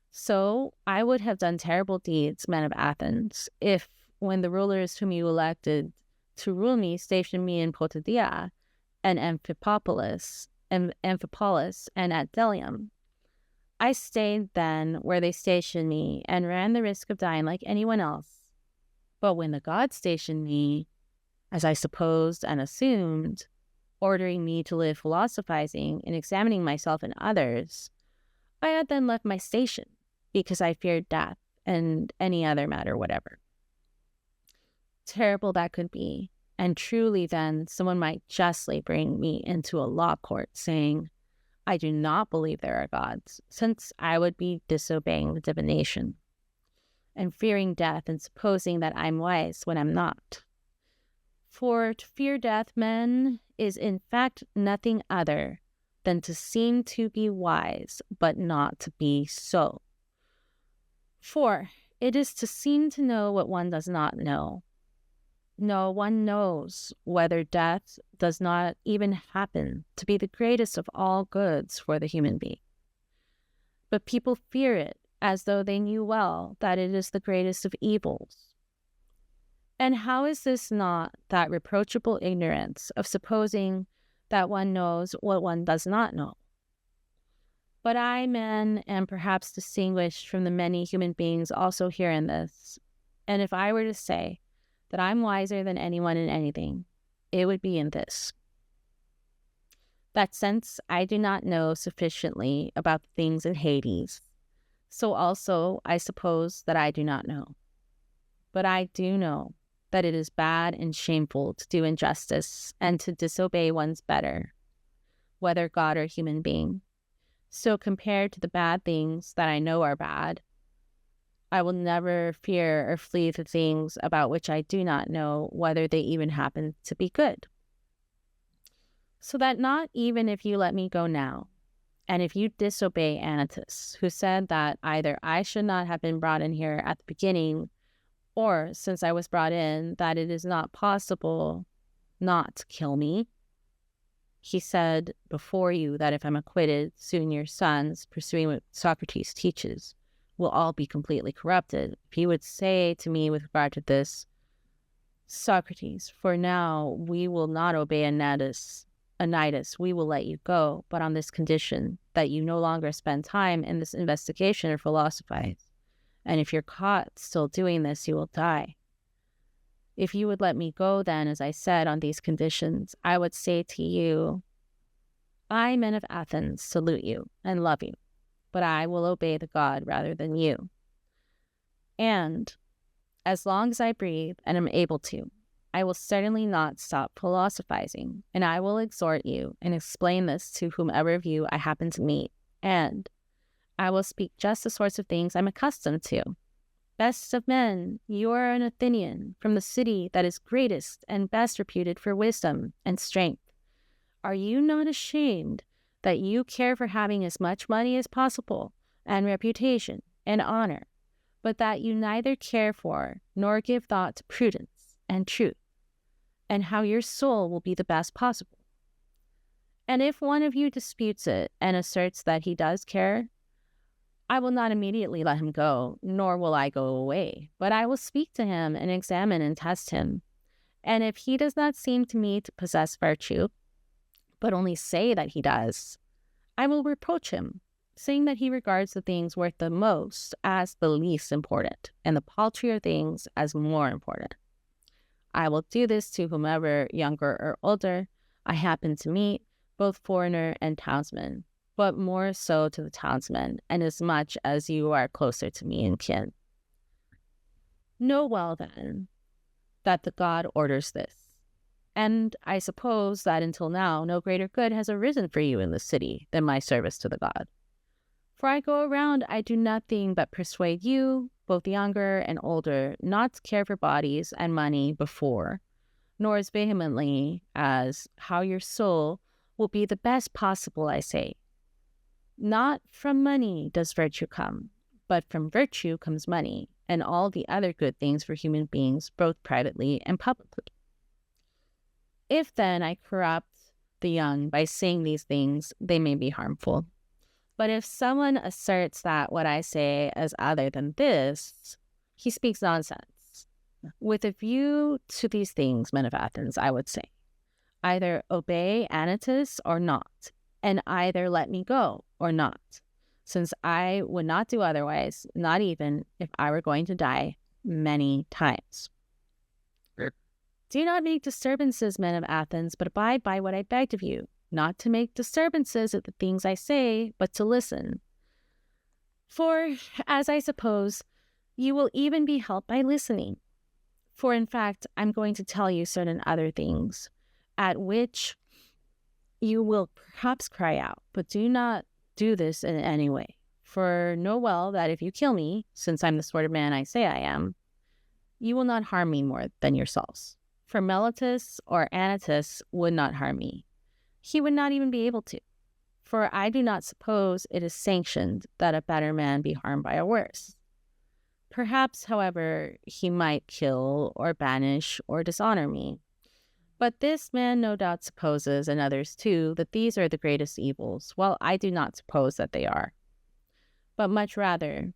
So I would have done terrible deeds, men of Athens, if, when the rulers whom you elected to rule me stationed me in Potidaea and Amphipolis and at Delium, I stayed then where they stationed me and ran the risk of dying like anyone else. But when the gods stationed me, as I supposed and assumed, ordering me to live philosophizing and examining myself and others, I had then left my station because I feared death and any other matter whatever. Terrible that could be, and truly then someone might justly bring me into a law court saying, I do not believe there are gods, since I would be disobeying the divination, and fearing death and supposing that I'm wise when I'm not. For to fear death, men, is in fact nothing other than to seem to be wise, but not to be so. For it is to seem to know what one does not know. No one knows whether death does not even happen to be the greatest of all goods for the human being. But people fear it as though they knew well that it is the greatest of evils. And how is this not that reproachable ignorance of supposing that one knows what one does not know? But I, man, am perhaps distinguished from the many human beings also here in this. And if I were to say that I'm wiser than anyone in anything, it would be in this: that since I do not know sufficiently about the things in Hades, so also I suppose that I do not know. But I do know that it is bad and shameful to do injustice and to disobey one's better, whether God or human being. So compared to the bad things that I know are bad, I will never fear or flee the things about which I do not know whether they even happen to be good. So that not even if you let me go now, and if you disobey Anytus, who said that either I should not have been brought in here at the beginning, or since I was brought in, that it is not possible not to kill me. He said before you that if I'm acquitted, soon your sons, pursuing what Socrates teaches, will all be completely corrupted. If he would say to me with regard to this, Socrates, for now we will not obey Anytus, we will let you go, but on this condition, that you no longer spend time in this investigation or philosophize. And if you're caught still doing this, you will die. If you would let me go then, as I said, on these conditions, I would say to you, I, men of Athens, salute you and love you, but I will obey the god rather than you. And as long as I breathe and am able to, I will certainly not stop philosophizing, and I will exhort you and explain this to whomever of you I happen to meet, and I will speak just the sorts of things I'm accustomed to. Best of men, you are an Athenian from the city that is greatest and best reputed for wisdom and strength. Are you not ashamed that you care for having as much money as possible and reputation and honor, but that you neither care for nor give thought to prudence and truth, and how your soul will be the best possible? And if one of you disputes it and asserts that he does care, I will not immediately let him go, nor will I go away, but I will speak to him and examine and test him. And if he does not seem to me to possess virtue, but only say that he does, I will reproach him, saying that he regards the things worth the most as the least important, and the paltrier things as more important. I will do this to whomever, younger or older, I happen to meet, both foreigner and townsman, but more so to the townsmen, and as much as you are closer to me in kin. Know well, then, that the god orders this, and I suppose that until now no greater good has arisen for you in the city than my service to the god. For I go around, I do nothing but persuade you, both younger and older, not to care for bodies and money before, nor as vehemently as how your soul will be the best possible, I say. Not from money does virtue come, but from virtue comes money, and all the other good things for human beings, both privately and publicly. If then I corrupt the young by saying these things, they may be harmful. But if someone asserts that what I say is other than this, he speaks nonsense. With a view to these things, men of Athens, I would say, either obey Anytus or not, and either let me go or not, since I would not do otherwise, not even if I were going to die many times. Do not make disturbances, men of Athens, but abide by what I begged of you, not to make disturbances at the things I say, but to listen. For, as I suppose, you will even be helped by listening. For in fact, I'm going to tell you certain other things, at which you will perhaps cry out, but do not do this in any way. For know well that if you kill me, since I'm the sort of man I say I am, you will not harm me more than yourselves. For Meletus or Anytus would not harm me. He would not even be able to. For I do not suppose it is sanctioned that a better man be harmed by a worse. Perhaps, however, he might kill or banish or dishonor me. But this man no doubt supposes, and others too, that these are the greatest evils, while I do not suppose that they are. But much rather,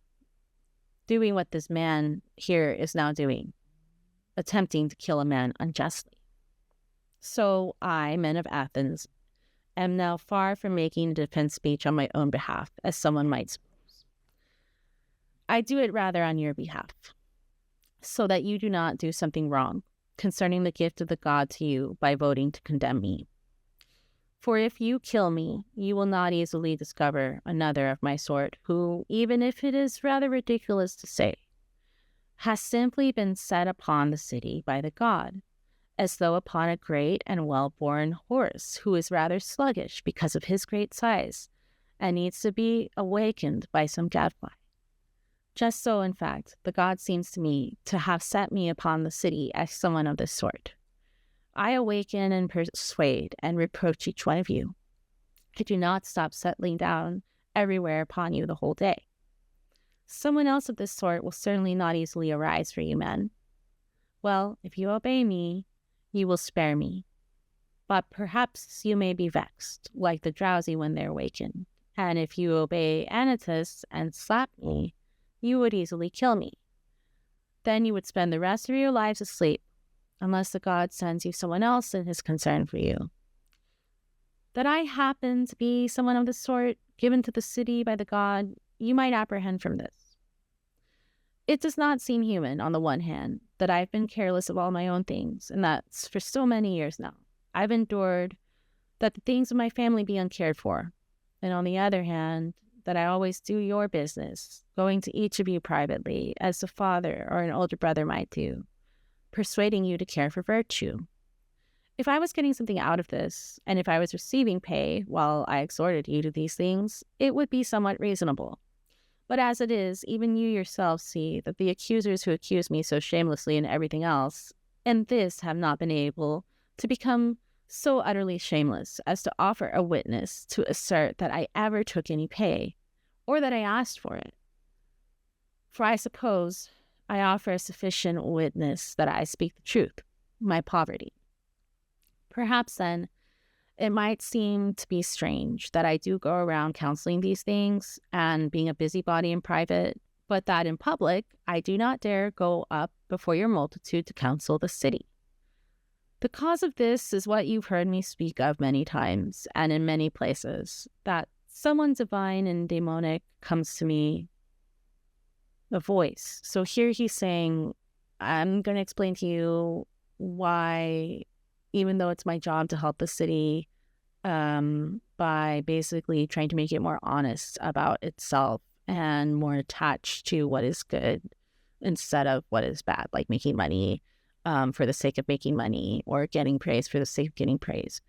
doing what this man here is now doing, attempting to kill a man unjustly. So I, men of Athens, am now far from making a defense speech on my own behalf, as someone might suppose. I do it rather on your behalf, so that you do not do something wrong concerning the gift of the god to you by voting to condemn me. For if you kill me, you will not easily discover another of my sort who, even if it is rather ridiculous to say, has simply been set upon the city by the god, as though upon a great and well-born horse who is rather sluggish because of his great size and needs to be awakened by some gadfly. Just so, in fact, the god seems to me to have set me upon the city as someone of this sort. I awaken and persuade and reproach each one of you. I do not stop settling down everywhere upon you the whole day. Someone else of this sort will certainly not easily arise for you men. Well, if you obey me, you will spare me. But perhaps you may be vexed, like the drowsy when they're wakened. And if you obey Anytus and slap me, you would easily kill me. Then you would spend the rest of your lives asleep, unless the god sends you someone else in his concern for you. That I happen to be someone of the sort given to the city by the god, you might apprehend from this. It does not seem human, on the one hand, that I've been careless of all my own things, and that's for so many years now. I've endured that the things of my family be uncared for, and on the other hand, that I always do your business, going to each of you privately, as a father or an older brother might do, persuading you to care for virtue. If I was getting something out of this, and if I was receiving pay while I exhorted you to these things, it would be somewhat reasonable. But as it is, even you yourselves see that the accusers who accuse me so shamelessly in everything else, and this have not been able to become so utterly shameless as to offer a witness to assert that I ever took any pay, or that I asked for it. For I suppose I offer a sufficient witness that I speak the truth, my poverty. Perhaps then it might seem to be strange that I do go around counseling these things and being a busybody in private, but that in public I do not dare go up before your multitude to counsel the city. The cause of this is what you've heard me speak of many times and in many places, that someone divine and demonic comes to me, a voice. So here he's saying, I'm going to explain to you why, even though it's my job to help the city, by basically trying to make it more honest about itself and more attached to what is good instead of what is bad, like making money for the sake of making money or getting praise for the sake of getting praise.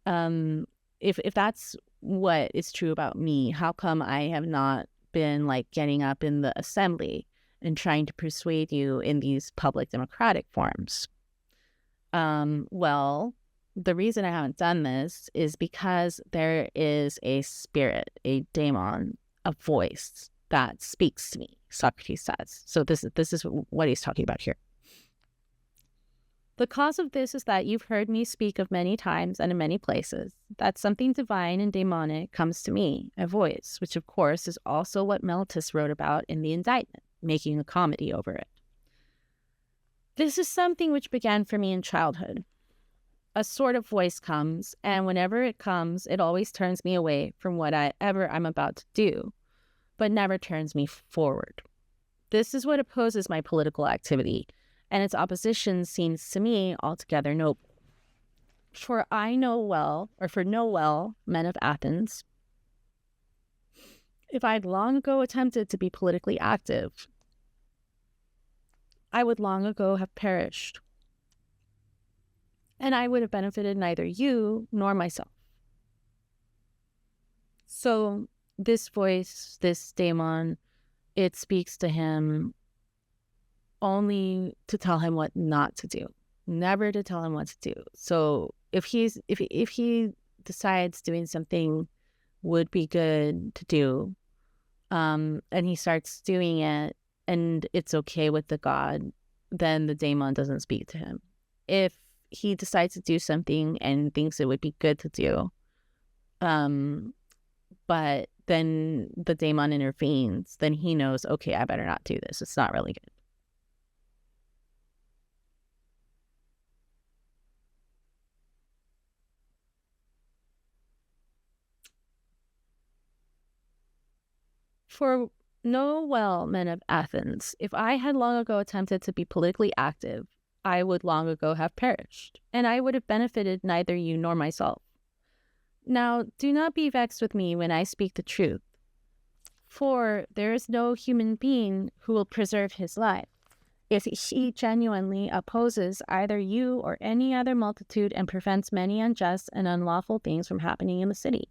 If that's what is true about me, how come I have not been like getting up in the assembly and trying to persuade you in these public democratic forums? Well, the reason I haven't done this is because there is a spirit, a daemon, a voice that speaks to me, Socrates says. So this is what he's talking about here. The cause of this is that you've heard me speak of many times and in many places, that something divine and demonic comes to me, a voice, which of course is also what Meletus wrote about in the indictment, making a comedy over it. This is something which began for me in childhood. A sort of voice comes, and whenever it comes, it always turns me away from whatever I'm about to do, but never turns me forward. This is what opposes my political activity, and its opposition seems to me altogether noble. For know well, men of Athens, if I'd long ago attempted to be politically active, I would long ago have perished, and I would have benefited neither you nor myself. So this voice, this daemon, it speaks to him only to tell him what not to do, never to tell him what to do. So if he decides doing something would be good to do, and he starts doing it and it's okay with the god, then the daemon doesn't speak to him. If he decides to do something and thinks it would be good to do, but then the daemon intervenes, then he knows, okay, I better not do this. It's not really good. For know well, men of Athens, if I had long ago attempted to be politically active, I would long ago have perished, and I would have benefited neither you nor myself. Now, do not be vexed with me when I speak the truth, for there is no human being who will preserve his life if he genuinely opposes either you or any other multitude and prevents many unjust and unlawful things from happening in the city.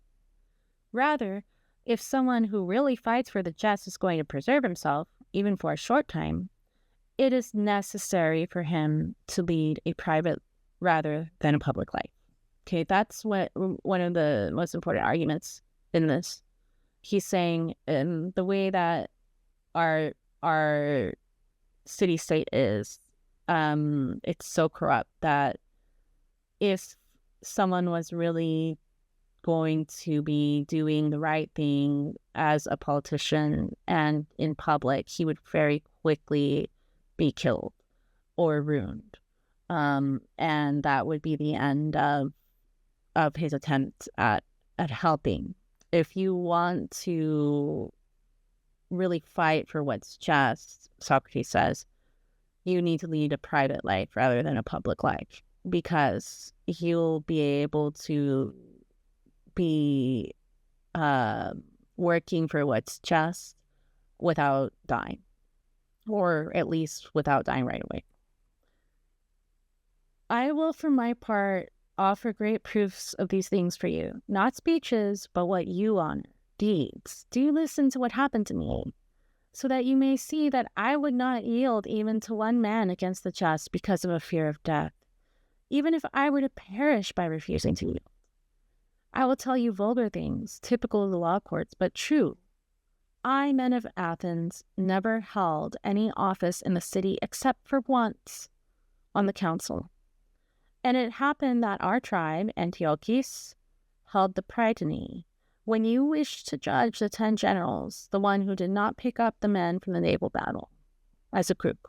Rather, if someone who really fights for the just is going to preserve himself, even for a short time, it is necessary for him to lead a private rather than a public life. Okay, that's what one of the most important arguments in this. He's saying the way that our city-state is, it's so corrupt that if someone was really going to be doing the right thing as a politician and in public, he would very quickly be killed or ruined. And that would be the end of his attempt at helping. If you want to really fight for what's just, Socrates says, you need to lead a private life rather than a public life, because you'll be able to be working for what's just without dying, or at least without dying right away. I will, for my part, offer great proofs of these things for you, not speeches, but what you honor, deeds. Do listen to what happened to me, so that you may see that I would not yield even to one man against the just because of a fear of death, even if I were to perish by refusing to yield. I will tell you vulgar things, typical of the law courts, but true. I, men of Athens, never held any office in the city except for once on the council. And it happened that our tribe, Antiochus, held the prytany. When you wished to judge the 10 generals, the one who did not pick up the men from the naval battle as a group,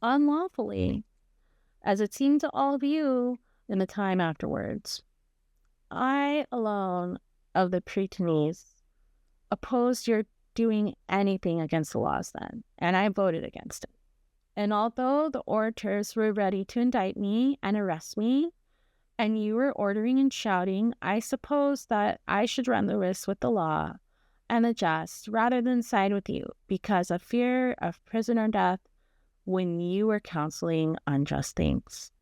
unlawfully, as it seemed to all of you in the time afterwards, I alone of the prytanes opposed your doing anything against the laws then, and I voted against it. And although the orators were ready to indict me and arrest me, and you were ordering and shouting, I suppose that I should run the risk with the law and the just rather than side with you because of fear of prison or death when you were counseling unjust things.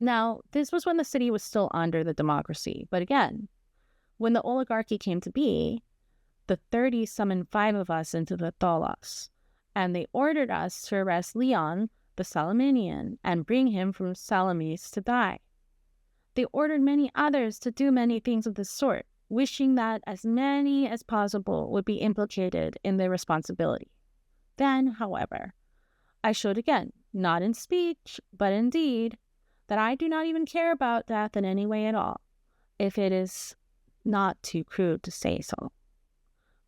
Now, this was when the city was still under the democracy. But again, when the oligarchy came to be, the 30 summoned 5 of us into the Tholos, and they ordered us to arrest Leon, the Salaminian, and bring him from Salamis to die. They ordered many others to do many things of this sort, wishing that as many as possible would be implicated in their responsibility. Then, however, I showed again, not in speech, but in deed, that I do not even care about death in any way at all, if it is not too crude to say so,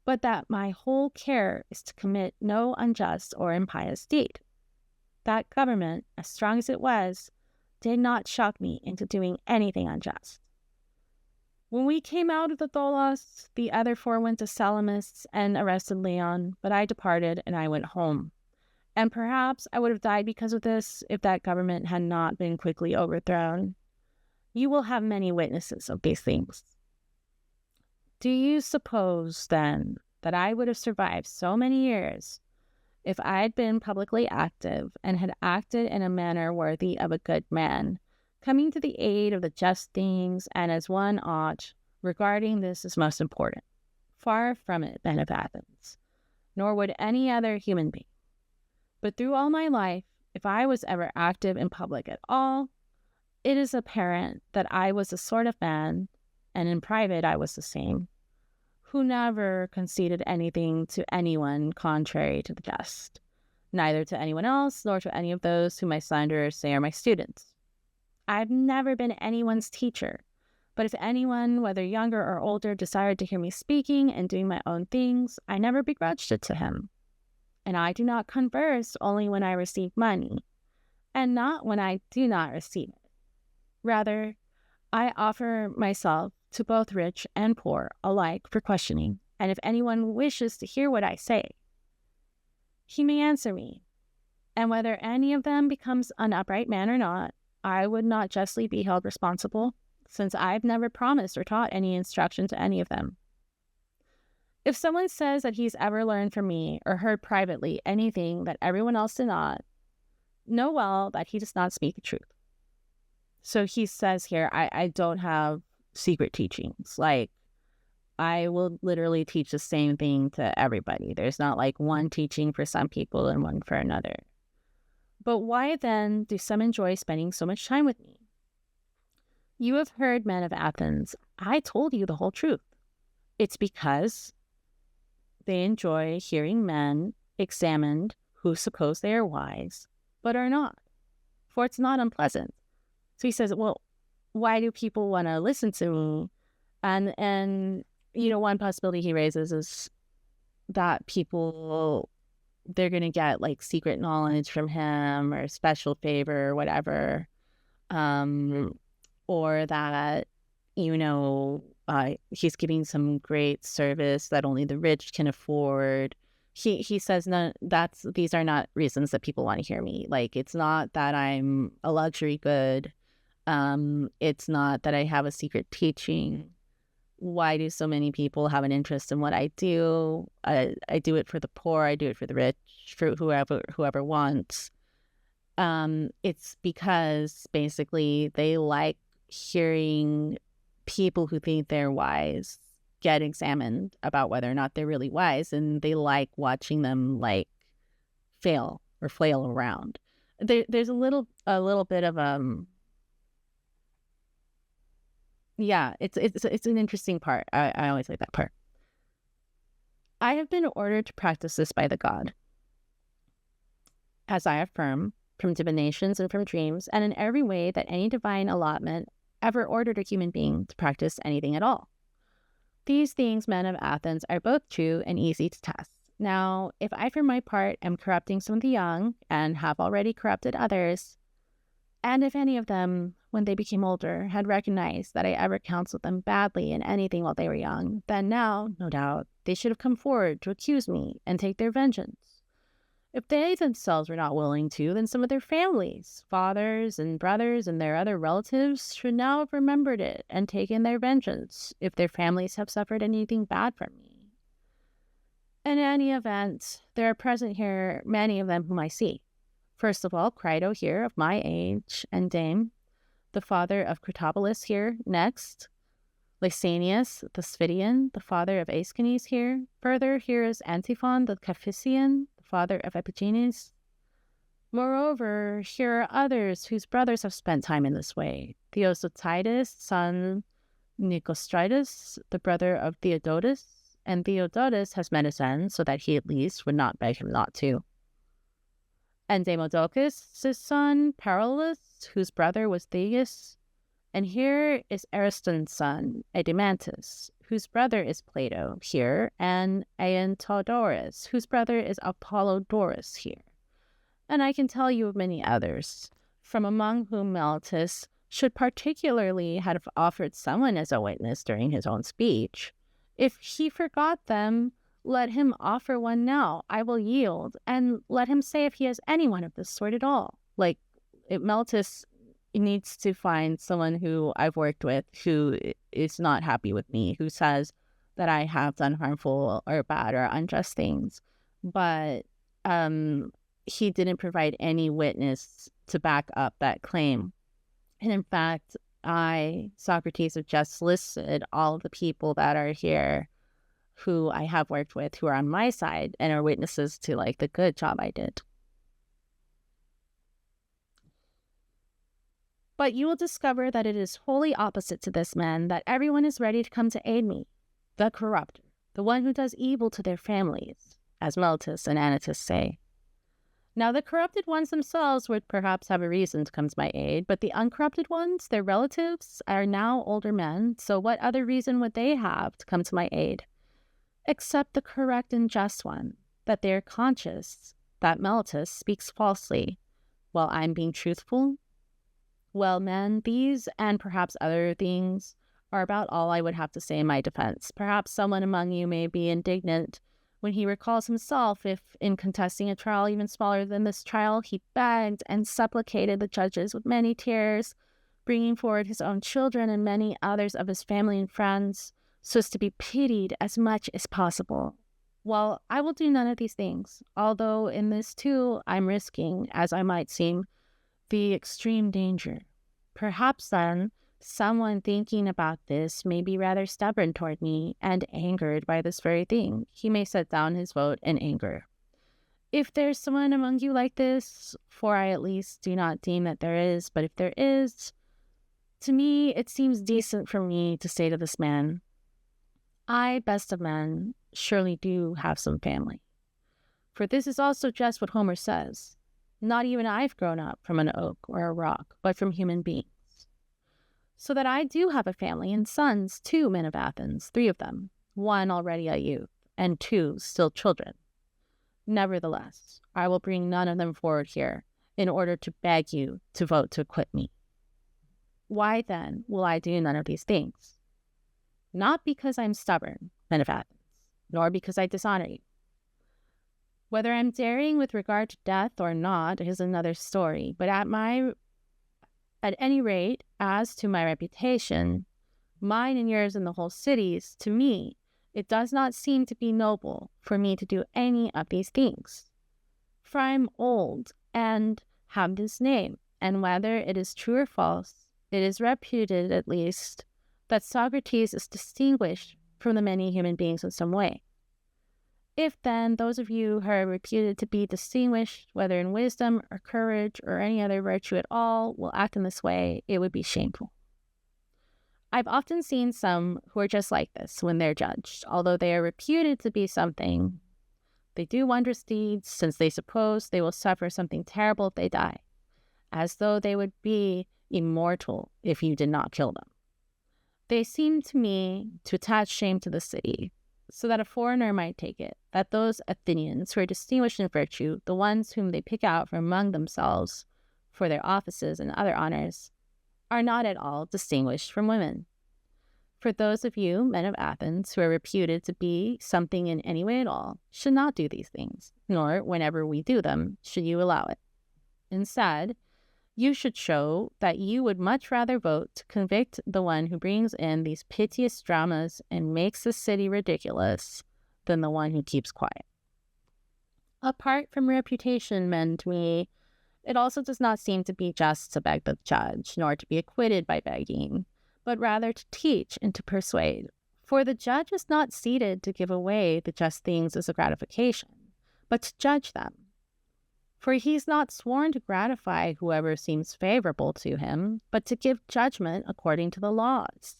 but that my whole care is to commit no unjust or impious deed. That government, as strong as it was, did not shock me into doing anything unjust. When we came out of the Tholos, the other 4 went to Salamis and arrested Leon, but I departed and I went home. And perhaps I would have died because of this if that government had not been quickly overthrown. You will have many witnesses of these things. Do you suppose, then, that I would have survived so many years if I had been publicly active and had acted in a manner worthy of a good man, coming to the aid of the just things and as one ought, regarding this as most important? Far from it, men of Athens, nor would any other human being. But through all my life, if I was ever active in public at all, it is apparent that I was the sort of man, and in private I was the same, who never conceded anything to anyone contrary to the just, neither to anyone else nor to any of those whom my slanderers say are my students. I've never been anyone's teacher, but if anyone, whether younger or older, desired to hear me speaking and doing my own things, I never begrudged it to him. And I do not converse only when I receive money, and not when I do not receive it. Rather, I offer myself to both rich and poor alike for questioning And if anyone wishes to hear what I say, he may answer me. And whether any of them becomes an upright man or not, I would not justly be held responsible, since I've never promised or taught any instruction to any of them. If someone says that he's ever learned from me or heard privately anything that everyone else did not, know well that he does not speak the truth. So he says here, I don't have secret teachings. Like, I will literally teach the same thing to everybody. There's not like one teaching for some people and one for another. But why then do some enjoy spending so much time with me? You have heard, men of Athens, I told you the whole truth. It's because they enjoy hearing men examined who suppose they are wise, but are not, for it's not unpleasant. So he says, well, why do people want to listen to me? And one possibility he raises is that people, they're going to get like secret knowledge from him or special favor or whatever. Or that, he's giving some great service that only the rich can afford. He says, no, these are not reasons that people want to hear me. Like, it's not that I'm a luxury good. It's not that I have a secret teaching. Why do so many people have an interest in what I do? I do it for the poor. I do it for the rich, for whoever wants. It's because basically they like hearing people who think they're wise get examined about whether or not they're really wise, and they like watching them like fail or flail around. There's a little bit of it's an interesting part. I always like that part. I have been ordered to practice this by the god, as I affirm, from divinations and from dreams, and in every way that any divine allotment ever ordered a human being to practice anything at all. These things, men of Athens, are both true and easy to test. Now, if I for my part am corrupting some of the young, and have already corrupted others, and if any of them, when they became older, had recognized that I ever counseled them badly in anything while they were young, then now, no doubt, they should have come forward to accuse me and take their vengeance. If they themselves were not willing to, then some of their families, fathers and brothers and their other relatives, should now have remembered it and taken their vengeance if their families have suffered anything bad from me. In any event, there are present here many of them whom I see. First of all, Crito here, of my age, and Dame, the father of Critobulus here, next. Lysanias, the Sphidian, the father of Aeschines here. Further, here is Antiphon, the Caphysian, father of Epigenes. Moreover, here are others whose brothers have spent time in this way. Theodotides, son Nicostritus, the brother of Theodotus, and Theodotus has met his end, so that he at least would not beg him not to. And Demodocus, his son, Paralus, whose brother was Theus. And here is Ariston's son, Adimantus, whose brother is Plato here, and Aeantodorus, whose brother is Apollodorus here. And I can tell you of many others, from among whom Meletus should particularly have offered someone as a witness during his own speech. If he forgot them, let him offer one now. I will yield, and let him say if he has anyone of this sort at all. Like, Meletus needs to find someone who I've worked with who is not happy with me, who says that I have done harmful or bad or unjust things. But he didn't provide any witness to back up that claim. And in fact, Socrates, have just listed all of the people that are here who I have worked with, who are on my side and are witnesses to like the good job I did. But you will discover that it is wholly opposite to this man, that everyone is ready to come to aid me, the corrupter, the one who does evil to their families, as Meletus and Anytus say. Now the corrupted ones themselves would perhaps have a reason to come to my aid, but the uncorrupted ones, their relatives, are now older men, so what other reason would they have to come to my aid? Except the correct and just one, that they are conscious that Meletus speaks falsely, while I'm being truthful. Well, men, these and perhaps other things are about all I would have to say in my defense. Perhaps someone among you may be indignant when he recalls himself if, in contesting a trial even smaller than this trial, he begged and supplicated the judges with many tears, bringing forward his own children and many others of his family and friends, so as to be pitied as much as possible. Well, I will do none of these things, although in this too I'm risking, as I might seem, the extreme danger. Perhaps then, someone thinking about this may be rather stubborn toward me and angered by this very thing. He may set down his vote in anger. If there's someone among you like this, for I at least do not deem that there is, but if there is, to me it seems decent for me to say to this man, I, best of men, surely do have some family. For this is also just what Homer says. Not even I've grown up from an oak or a rock, but from human beings. So that I do have a family and sons, 2 men of Athens, 3 of them, 1 already a youth, and 2 still children. Nevertheless, I will bring none of them forward here in order to beg you to vote to acquit me. Why then will I do none of these things? Not because I'm stubborn, men of Athens, nor because I dishonor you. Whether I'm daring with regard to death or not is another story, but at any rate, as to my reputation, mine and yours in the whole cities, to me, it does not seem to be noble for me to do any of these things. For I am old and have this name, and whether it is true or false, it is reputed at least that Socrates is distinguished from the many human beings in some way. If then those of you who are reputed to be distinguished, whether in wisdom or courage or any other virtue at all, will act in this way, it would be shameful. I've often seen some who are just like this when they're judged. Although they are reputed to be something, they do wondrous deeds, since they suppose they will suffer something terrible if they die, as though they would be immortal if you did not kill them. They seem to me to attach shame to the city, so that a foreigner might take it, that those Athenians who are distinguished in virtue, the ones whom they pick out from among themselves for their offices and other honors, are not at all distinguished from women. For those of you, men of Athens, who are reputed to be something in any way at all, should not do these things, nor, whenever we do them, should you allow it. Instead, you should show that you would much rather vote to convict the one who brings in these piteous dramas and makes the city ridiculous than the one who keeps quiet. Apart from reputation, men, to me, it also does not seem to be just to beg the judge, nor to be acquitted by begging, but rather to teach and to persuade. For the judge is not seated to give away the just things as a gratification, but to judge them. For he's not sworn to gratify whoever seems favorable to him, but to give judgment according to the laws.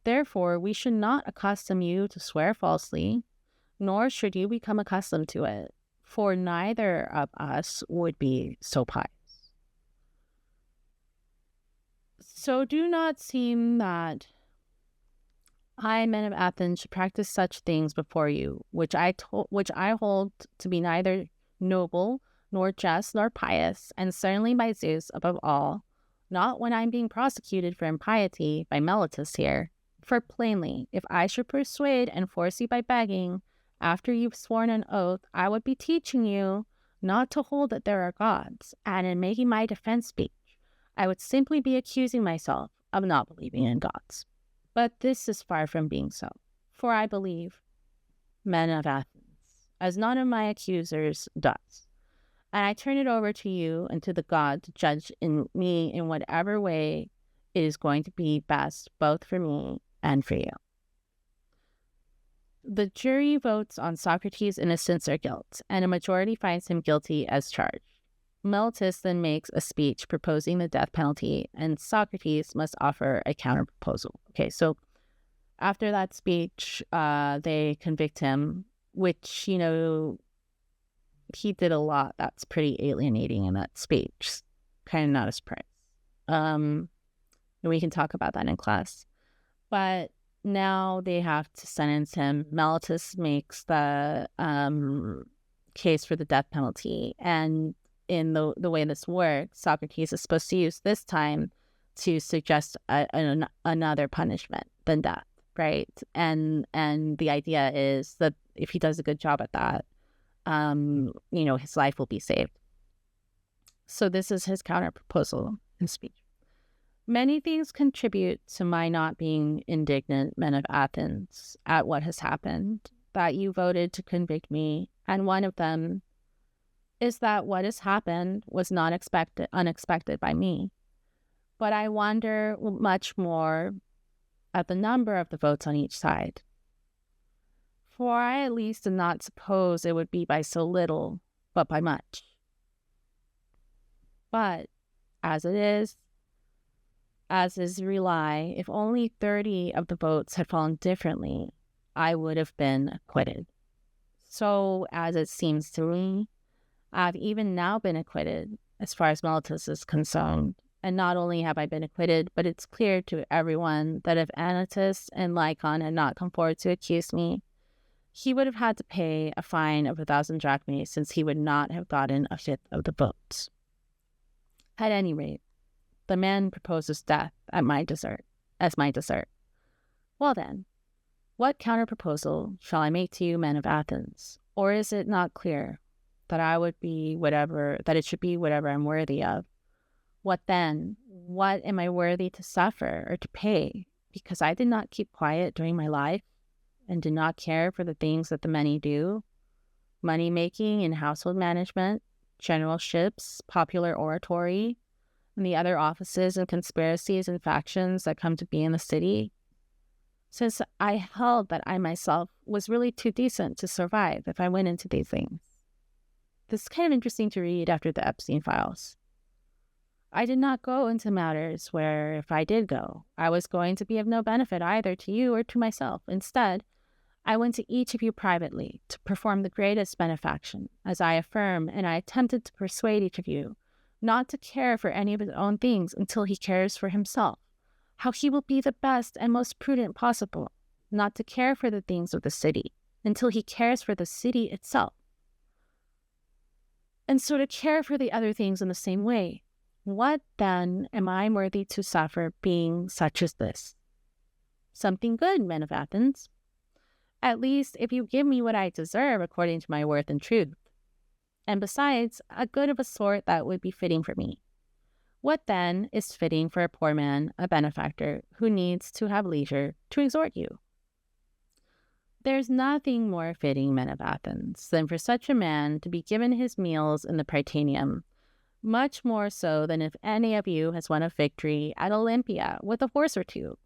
Therefore, we should not accustom you to swear falsely, nor should you become accustomed to it, for neither of us would be so pious. So do not seem that I, men of Athens, should practice such things before you, which I hold to be neither noble, nor just, nor pious, and certainly by Zeus above all, not when I'm being prosecuted for impiety by Meletus here. For plainly, if I should persuade and force you by begging, after you've sworn an oath, I would be teaching you not to hold that there are gods, and in making my defense speech, I would simply be accusing myself of not believing in gods. But this is far from being so, for I believe, men of Athens, as none of my accusers does. And I turn it over to you and to the God to judge me in whatever way it is going to be best, both for me and for you. The jury votes on Socrates' innocence or guilt, and a majority finds him guilty as charged. Meletus then makes a speech proposing the death penalty, and Socrates must offer a counterproposal. Okay, so after that speech, they convict him, which, he did a lot that's pretty alienating in that speech. Kind of not a surprise. And we can talk about that in class. But now they have to sentence him. Meletus makes the case for the death penalty. And in the way this works, Socrates is supposed to use this time to suggest another punishment. than death, right? And the idea is that if he does a good job at that, his life will be saved. So this is his counter proposal in speech. Many things contribute to my not being indignant, men of Athens, at what has happened, that you voted to convict me, and one of them is that what has happened was not unexpected by me. But I wonder much more at the number of the votes on each side. For I at least did not suppose it would be by so little, but by much. But as it is, as is rely, if only 30 of the votes had fallen differently, I would have been acquitted. So, as it seems to me, I've even now been acquitted, as far as Meletus is concerned. And not only have I been acquitted, but it's clear to everyone that if Anytus and Lycon had not come forward to accuse me, he would have had to pay a fine of 1,000 drachmae, since he would not have gotten a fifth of the votes. At any rate, the man proposes death as my dessert. Well then, what counter-proposal shall I make to you, men of Athens? Or is it not clear that it should be whatever I'm worthy of? What then? What am I worthy to suffer or to pay? Because I did not keep quiet during my life and did not care for the things that the many do, money-making and household management, generalships, popular oratory, and the other offices and conspiracies and factions that come to be in the city, since I held that I myself was really too decent to survive if I went into these things. This is kind of interesting to read after the Epstein files. I did not go into matters where, if I did go, I was going to be of no benefit either to you or to myself. Instead, I went to each of you privately to perform the greatest benefaction, as I affirm, and I attempted to persuade each of you not to care for any of his own things until he cares for himself, how he will be the best and most prudent possible, not to care for the things of the city until he cares for the city itself, and so to care for the other things in the same way. What then am I worthy to suffer, being such as this? Something good, men of Athens. At least if you give me what I deserve according to my worth and truth. And besides, a good of a sort that would be fitting for me. What then is fitting for a poor man, a benefactor, who needs to have leisure to exhort you? There's nothing more fitting, men of Athens, than for such a man to be given his meals in the Prytaneum, much more so than if any of you has won a victory at Olympia with a horse or two,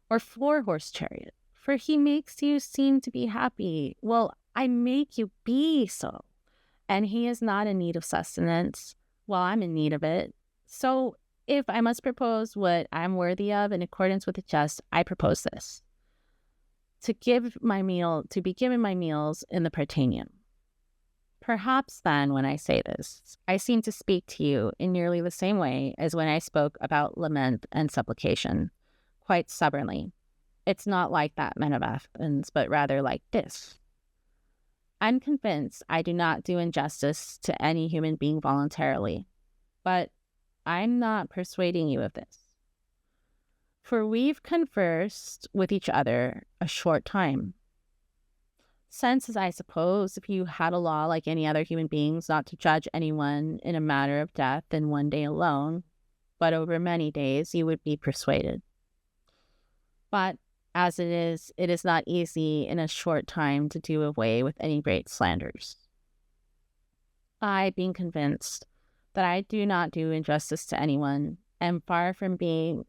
or 4-horse chariot, for he makes you seem to be happy. Well, I make you be so. And he is not in need of sustenance, while I'm in need of it. So if I must propose what I'm worthy of in accordance with the just, I propose this: to be given my meals in the Prytaneum. Perhaps then, when I say this, I seem to speak to you in nearly the same way as when I spoke about lament and supplication, quite stubbornly. It's not like that, men of Athens, but rather like this. I'm convinced I do not do injustice to any human being voluntarily, but I'm not persuading you of this. For we've conversed with each other a short time. Since, as I suppose, if you had a law like any other human beings not to judge anyone in a matter of death in one day alone, but over many days, you would be persuaded. But as it is not easy in a short time to do away with any great slanders. I, being convinced that I do not do injustice to anyone, am far from doing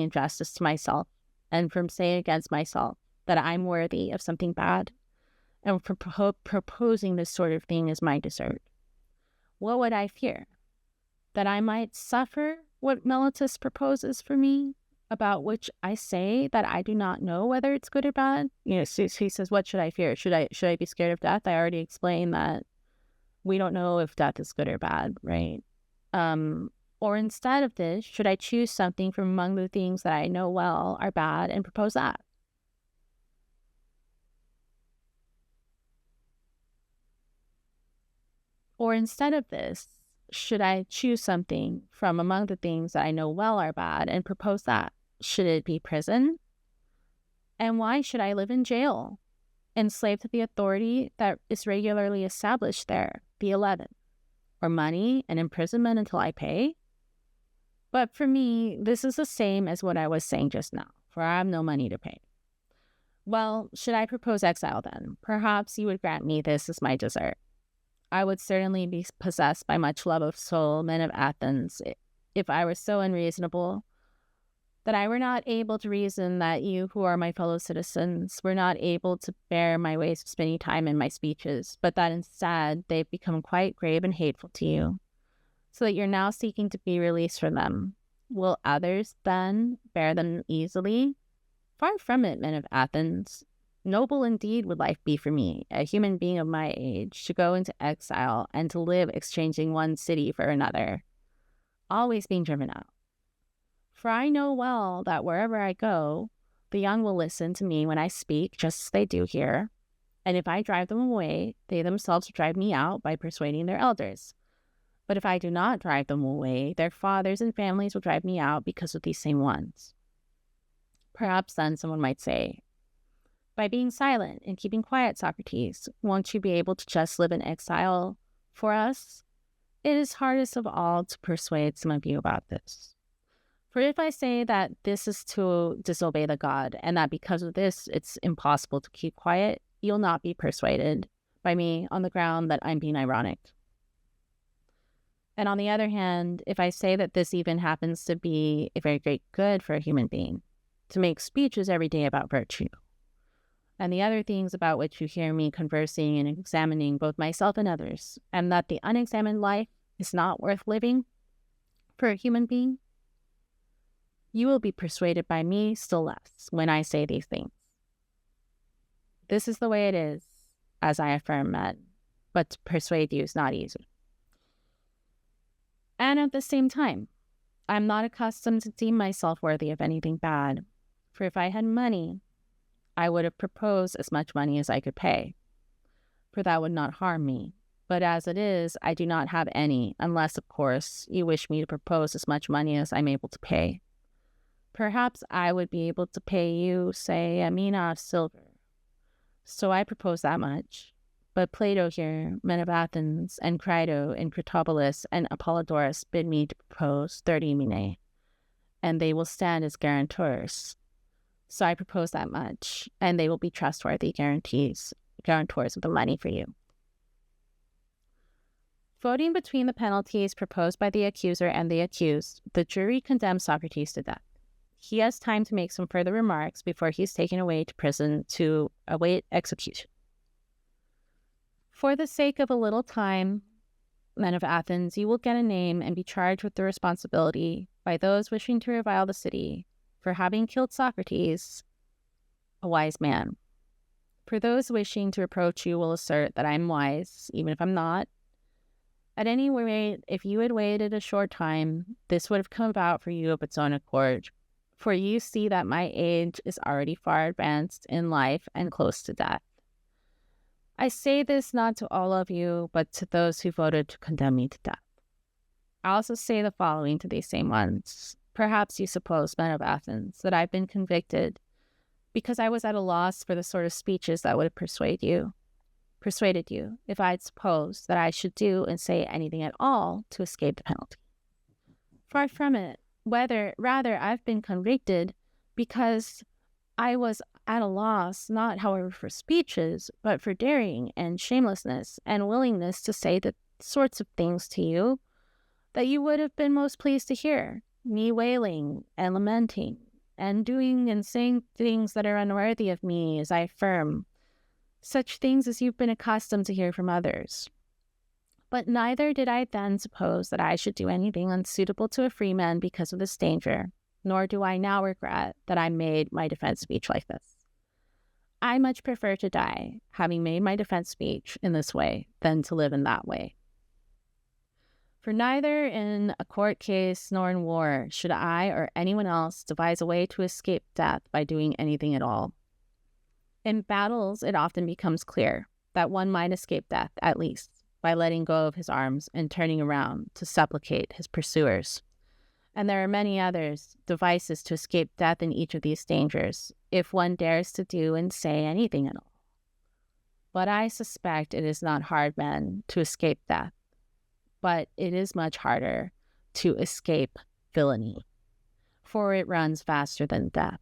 injustice to myself, and from saying against myself that I'm worthy of something bad, and from proposing this sort of thing as my desert. What would I fear? That I might suffer what Meletus proposes for me, about which I say that I do not know whether it's good or bad? So he says, what should I fear? Should I be scared of death? I already explained that we don't know if death is good or bad, right? Or instead of this, should I choose something from among the things that I know well are bad and propose that? Or instead of this, should I choose something from among the things that I know well are bad and propose that? Should it be prison? And why should I live in jail, enslaved to the authority that is regularly established there, the 11, or money and imprisonment until I pay? But for me, this is the same as what I was saying just now, for I have no money to pay. Well, should I propose exile then? Perhaps you would grant me this as my desert. I would certainly be possessed by much love of soul, men of Athens, if I were so unreasonable that I were not able to reason that you who are my fellow citizens were not able to bear my ways of spending time in my speeches, but that instead they've become quite grave and hateful to you, so that you're now seeking to be released from them. Will others, then, bear them easily? Far from it, men of Athens. Noble indeed would life be for me, a human being of my age, to go into exile and to live exchanging one city for another, always being driven out. For I know well that wherever I go, the young will listen to me when I speak, just as they do here, and if I drive them away, they themselves will drive me out by persuading their elders. But if I do not drive them away, their fathers and families will drive me out because of these same ones. Perhaps then someone might say, by being silent and keeping quiet, Socrates, won't you be able to just live in exile for us? It is hardest of all to persuade some of you about this. For if I say that this is to disobey the god, and that because of this it's impossible to keep quiet, you'll not be persuaded by me on the ground that I'm being ironic. And on the other hand, if I say that this even happens to be a very great good for a human being, to make speeches every day about virtue, and the other things about which you hear me conversing and examining both myself and others, and that the unexamined life is not worth living for a human being, you will be persuaded by me still less when I say these things. This is the way it is, as I affirm, men, but to persuade you is not easy. And at the same time, I am not accustomed to deem myself worthy of anything bad, for if I had money, I would have proposed as much money as I could pay, for that would not harm me. But as it is, I do not have any, unless, of course, you wish me to propose as much money as I'm able to pay. Perhaps I would be able to pay you, say, a mina of silver. So I propose that much. But Plato here, men of Athens, and Crito, and Critobulus, and Apollodorus bid me to propose 30 minae, and they will stand as guarantors. So I propose that much, and they will be trustworthy guarantors of the money for you. Voting between the penalties proposed by the accuser and the accused, the jury condemns Socrates to death. He has time to make some further remarks before he is taken away to prison to await execution. For the sake of a little time, men of Athens, you will get a name and be charged with the responsibility by those wishing to revile the city for having killed Socrates, a wise man. For those wishing to reproach you will assert that I am wise, even if I'm not. At any rate, if you had waited a short time, this would have come about for you of its own accord. For you see that my age is already far advanced in life and close to death. I say this not to all of you, but to those who voted to condemn me to death. I also say the following to these same ones. Perhaps you suppose, men of Athens, that I've been convicted because I was at a loss for the sort of speeches that would have persuaded you, if I had supposed that I should do and say anything at all to escape the penalty. Far from it. Rather, I've been convicted because I was at a loss, not, however, for speeches, but for daring and shamelessness and willingness to say the sorts of things to you that you would have been most pleased to hear, me wailing and lamenting and doing and saying things that are unworthy of me, as I affirm, such things as you've been accustomed to hear from others. But neither did I then suppose that I should do anything unsuitable to a free man because of this danger, nor do I now regret that I made my defense speech like this. I much prefer to die, having made my defense speech in this way, than to live in that way. For neither in a court case nor in war should I or anyone else devise a way to escape death by doing anything at all. In battles, it often becomes clear that one might escape death, at least, by letting go of his arms and turning around to supplicate his pursuers. And there are many others, devices to escape death in each of these dangers, if one dares to do and say anything at all. But I suspect it is not hard, men, to escape death, but it is much harder to escape villainy, for it runs faster than death.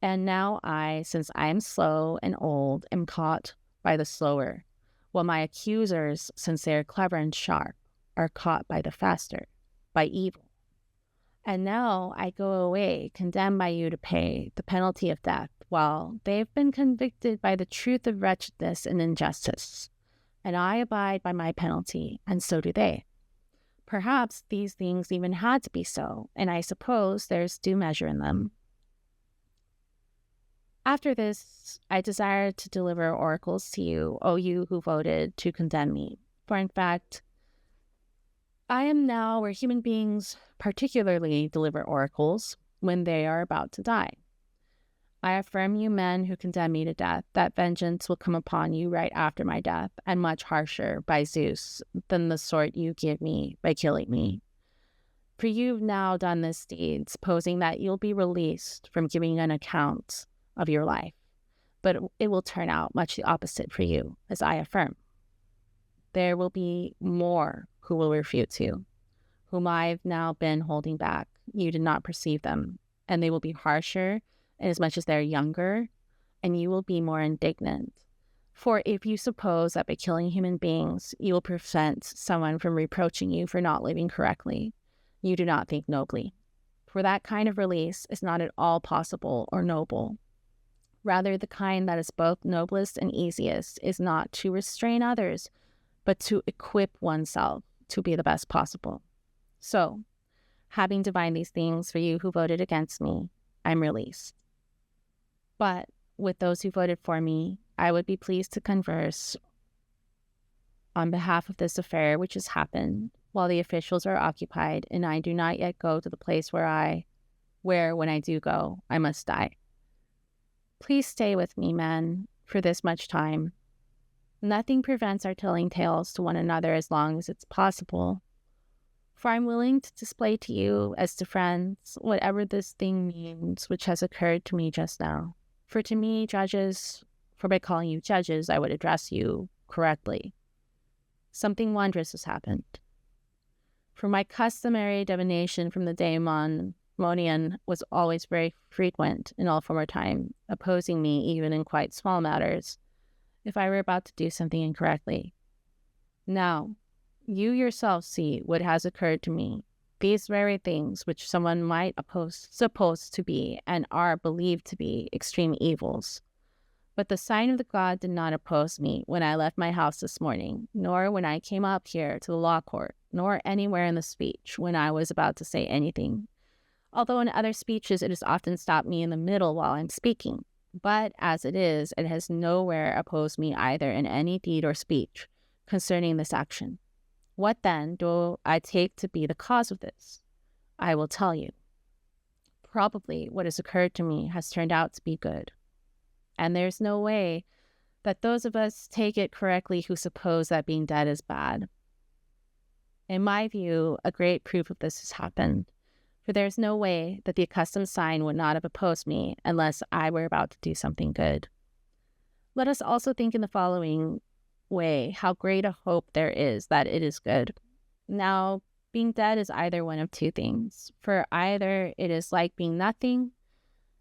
And now I, since I am slow and old, am caught by the slower, while my accusers, since they are clever and sharp, are caught by the faster, by evil. And now I go away, condemned by you to pay the penalty of death, while they have been convicted by the truth of wretchedness and injustice. And I abide by my penalty, and so do they. Perhaps these things even had to be so, and I suppose there's due measure in them. After this, I desire to deliver oracles to you, O you who voted to condemn me. For in fact, I am now where human beings particularly deliver oracles when they are about to die. I affirm you men who condemn me to death, that vengeance will come upon you right after my death, and much harsher, by Zeus, than the sort you give me by killing me. For you've now done this deed, supposing that you'll be released from giving an account of your life, but it will turn out much the opposite for you, as I affirm. There will be more who will refute you, whom I've now been holding back. You did not perceive them, and they will be harsher, inasmuch as they're younger, and you will be more indignant. For if you suppose that by killing human beings, you will prevent someone from reproaching you for not living correctly, you do not think nobly. For that kind of release is not at all possible or noble. Rather, the kind that is both noblest and easiest is not to restrain others, but to equip oneself to be the best possible. So, having divined these things for you who voted against me, I'm released. But with those who voted for me, I would be pleased to converse on behalf of this affair which has happened, while the officials are occupied, and I do not yet go to the place where when I do go, I must die. Please stay with me, men, for this much time. Nothing prevents our telling tales to one another as long as it's possible, for I'm willing to display to you, as to friends, whatever this thing means which has occurred to me just now. For to me, judges, for by calling you judges, I would address you correctly. Something wondrous has happened. For my customary divination from the daemonian was always very frequent in all former time, opposing me even in quite small matters, if I were about to do something incorrectly. Now, you yourself see what has occurred to me, these very things which someone might suppose to be and are believed to be extreme evils. But the sign of the god did not oppose me when I left my house this morning, nor when I came up here to the law court, nor anywhere in the speech when I was about to say anything. Although in other speeches it has often stopped me in the middle while I'm speaking. But as it has nowhere opposed me either in any deed or speech concerning this action. What then do I take to be the cause of this? I will tell you. Probably what has occurred to me has turned out to be good. And there's no way that those of us take it correctly who suppose that being dead is bad. In my view, a great proof of this has happened, for there's no way that the accustomed sign would not have opposed me unless I were about to do something good. Let us also think in the following way how great a hope there is that it is good. Now, being dead is either one of two things, for either it is like being nothing,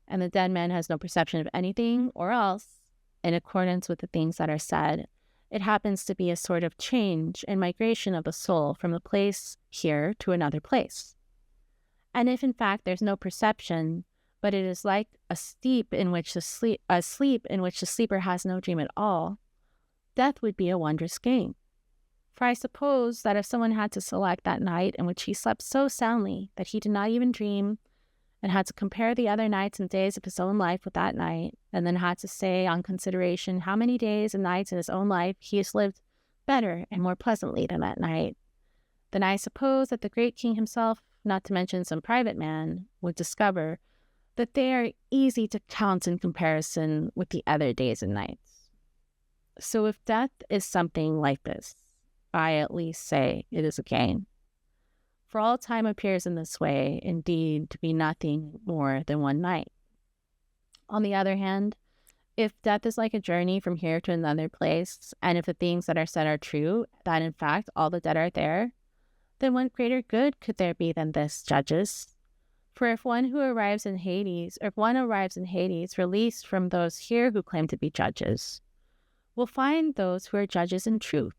and the dead man has no perception of anything, or else, in accordance with the things that are said, it happens to be a sort of change and migration of the soul from the place here to another place. And if in fact there's no perception, but it is like a sleep in which the sleeper has no dream at all, death would be a wondrous game. For I suppose that if someone had to select that night in which he slept so soundly that he did not even dream, and had to compare the other nights and days of his own life with that night, and then had to say on consideration how many days and nights in his own life he has lived better and more pleasantly than that night, then I suppose that the great king himself, not to mention some private man, would discover that they are easy to count in comparison with the other days and nights. So if death is something like this, I at least say it is a gain. For all time appears in this way, indeed, to be nothing more than one night. On the other hand, if death is like a journey from here to another place, and if the things that are said are true, that in fact all the dead are there, then what greater good could there be than this, judges? For if one arrives in Hades, released from those here who claim to be judges, will find those who are judges in truth,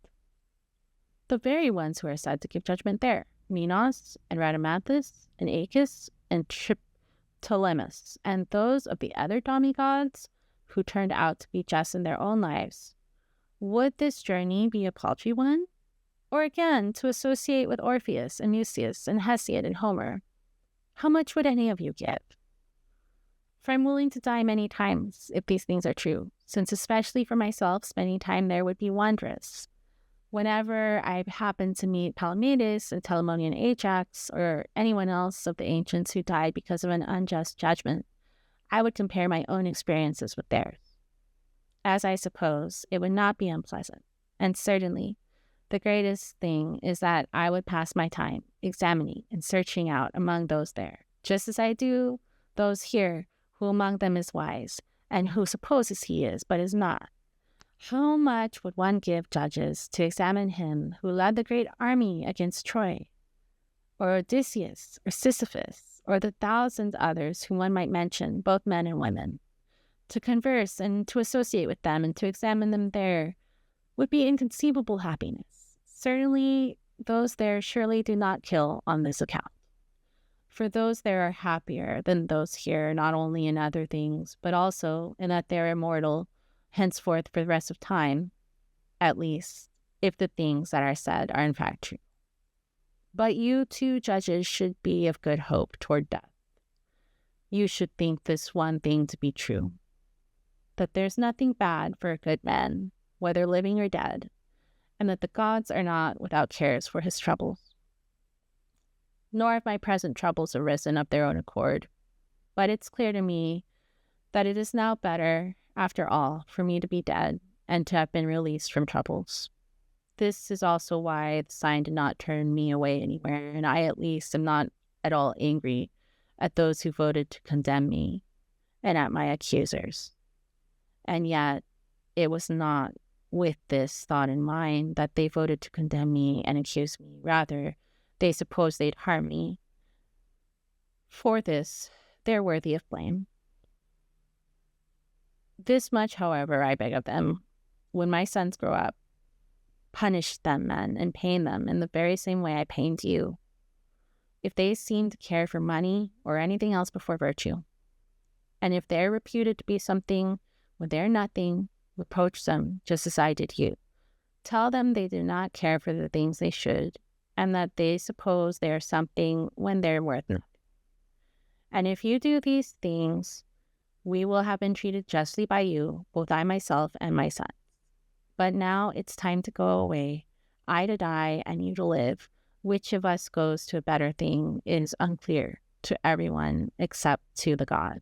the very ones who are said to give judgment there, Minos and Rhadamanthus and Achis and Ptolemus, and those of the other demigods who turned out to be just in their own lives. Would this journey be a paltry one? Or again, to associate with Orpheus and Musaeus and Hesiod and Homer, how much would any of you give? For I'm willing to die many times if these things are true, since especially for myself, spending time there would be wondrous. Whenever I happen to meet Palamedes and Telamonian Ajax, or anyone else of the ancients who died because of an unjust judgment, I would compare my own experiences with theirs. As I suppose, it would not be unpleasant, and certainly the greatest thing is that I would pass my time examining and searching out among those there, just as I do those here, who among them is wise, and who supposes he is, but is not. How much would one give, judges, to examine him who led the great army against Troy, or Odysseus, or Sisyphus, or the thousand others whom one might mention, both men and women? To converse and to associate with them and to examine them there would be inconceivable happiness. Certainly, those there surely do not kill on this account. For those there are happier than those here, not only in other things, but also in that they are immortal henceforth for the rest of time, at least, if the things that are said are in fact true. But you too, judges, should be of good hope toward death. You should think this one thing to be true, that there's nothing bad for a good man, whether living or dead, and that the gods are not without cares for his troubles. Nor have my present troubles arisen of their own accord, but it's clear to me that it is now better, after all, for me to be dead and to have been released from troubles. This is also why the sign did not turn me away anywhere, and I at least am not at all angry at those who voted to condemn me and at my accusers. And yet, it was not with this thought in mind that they voted to condemn me and accuse me. Rather, they supposed they'd harm me. For this, they're worthy of blame. This much, however, I beg of them, when my sons grow up, punish them, men, and pain them in the very same way I pained you. If they seem to care for money or anything else before virtue, and if they're reputed to be something when they're nothing, reproach them just as I did you. Tell them they do not care for the things they should, and that they suppose they are something when they're worth nothing. And if you do these things, we will have been treated justly by you, both I myself and my son. But now it's time to go away, I to die and you to live. Which of us goes to a better thing is unclear to everyone except to the God.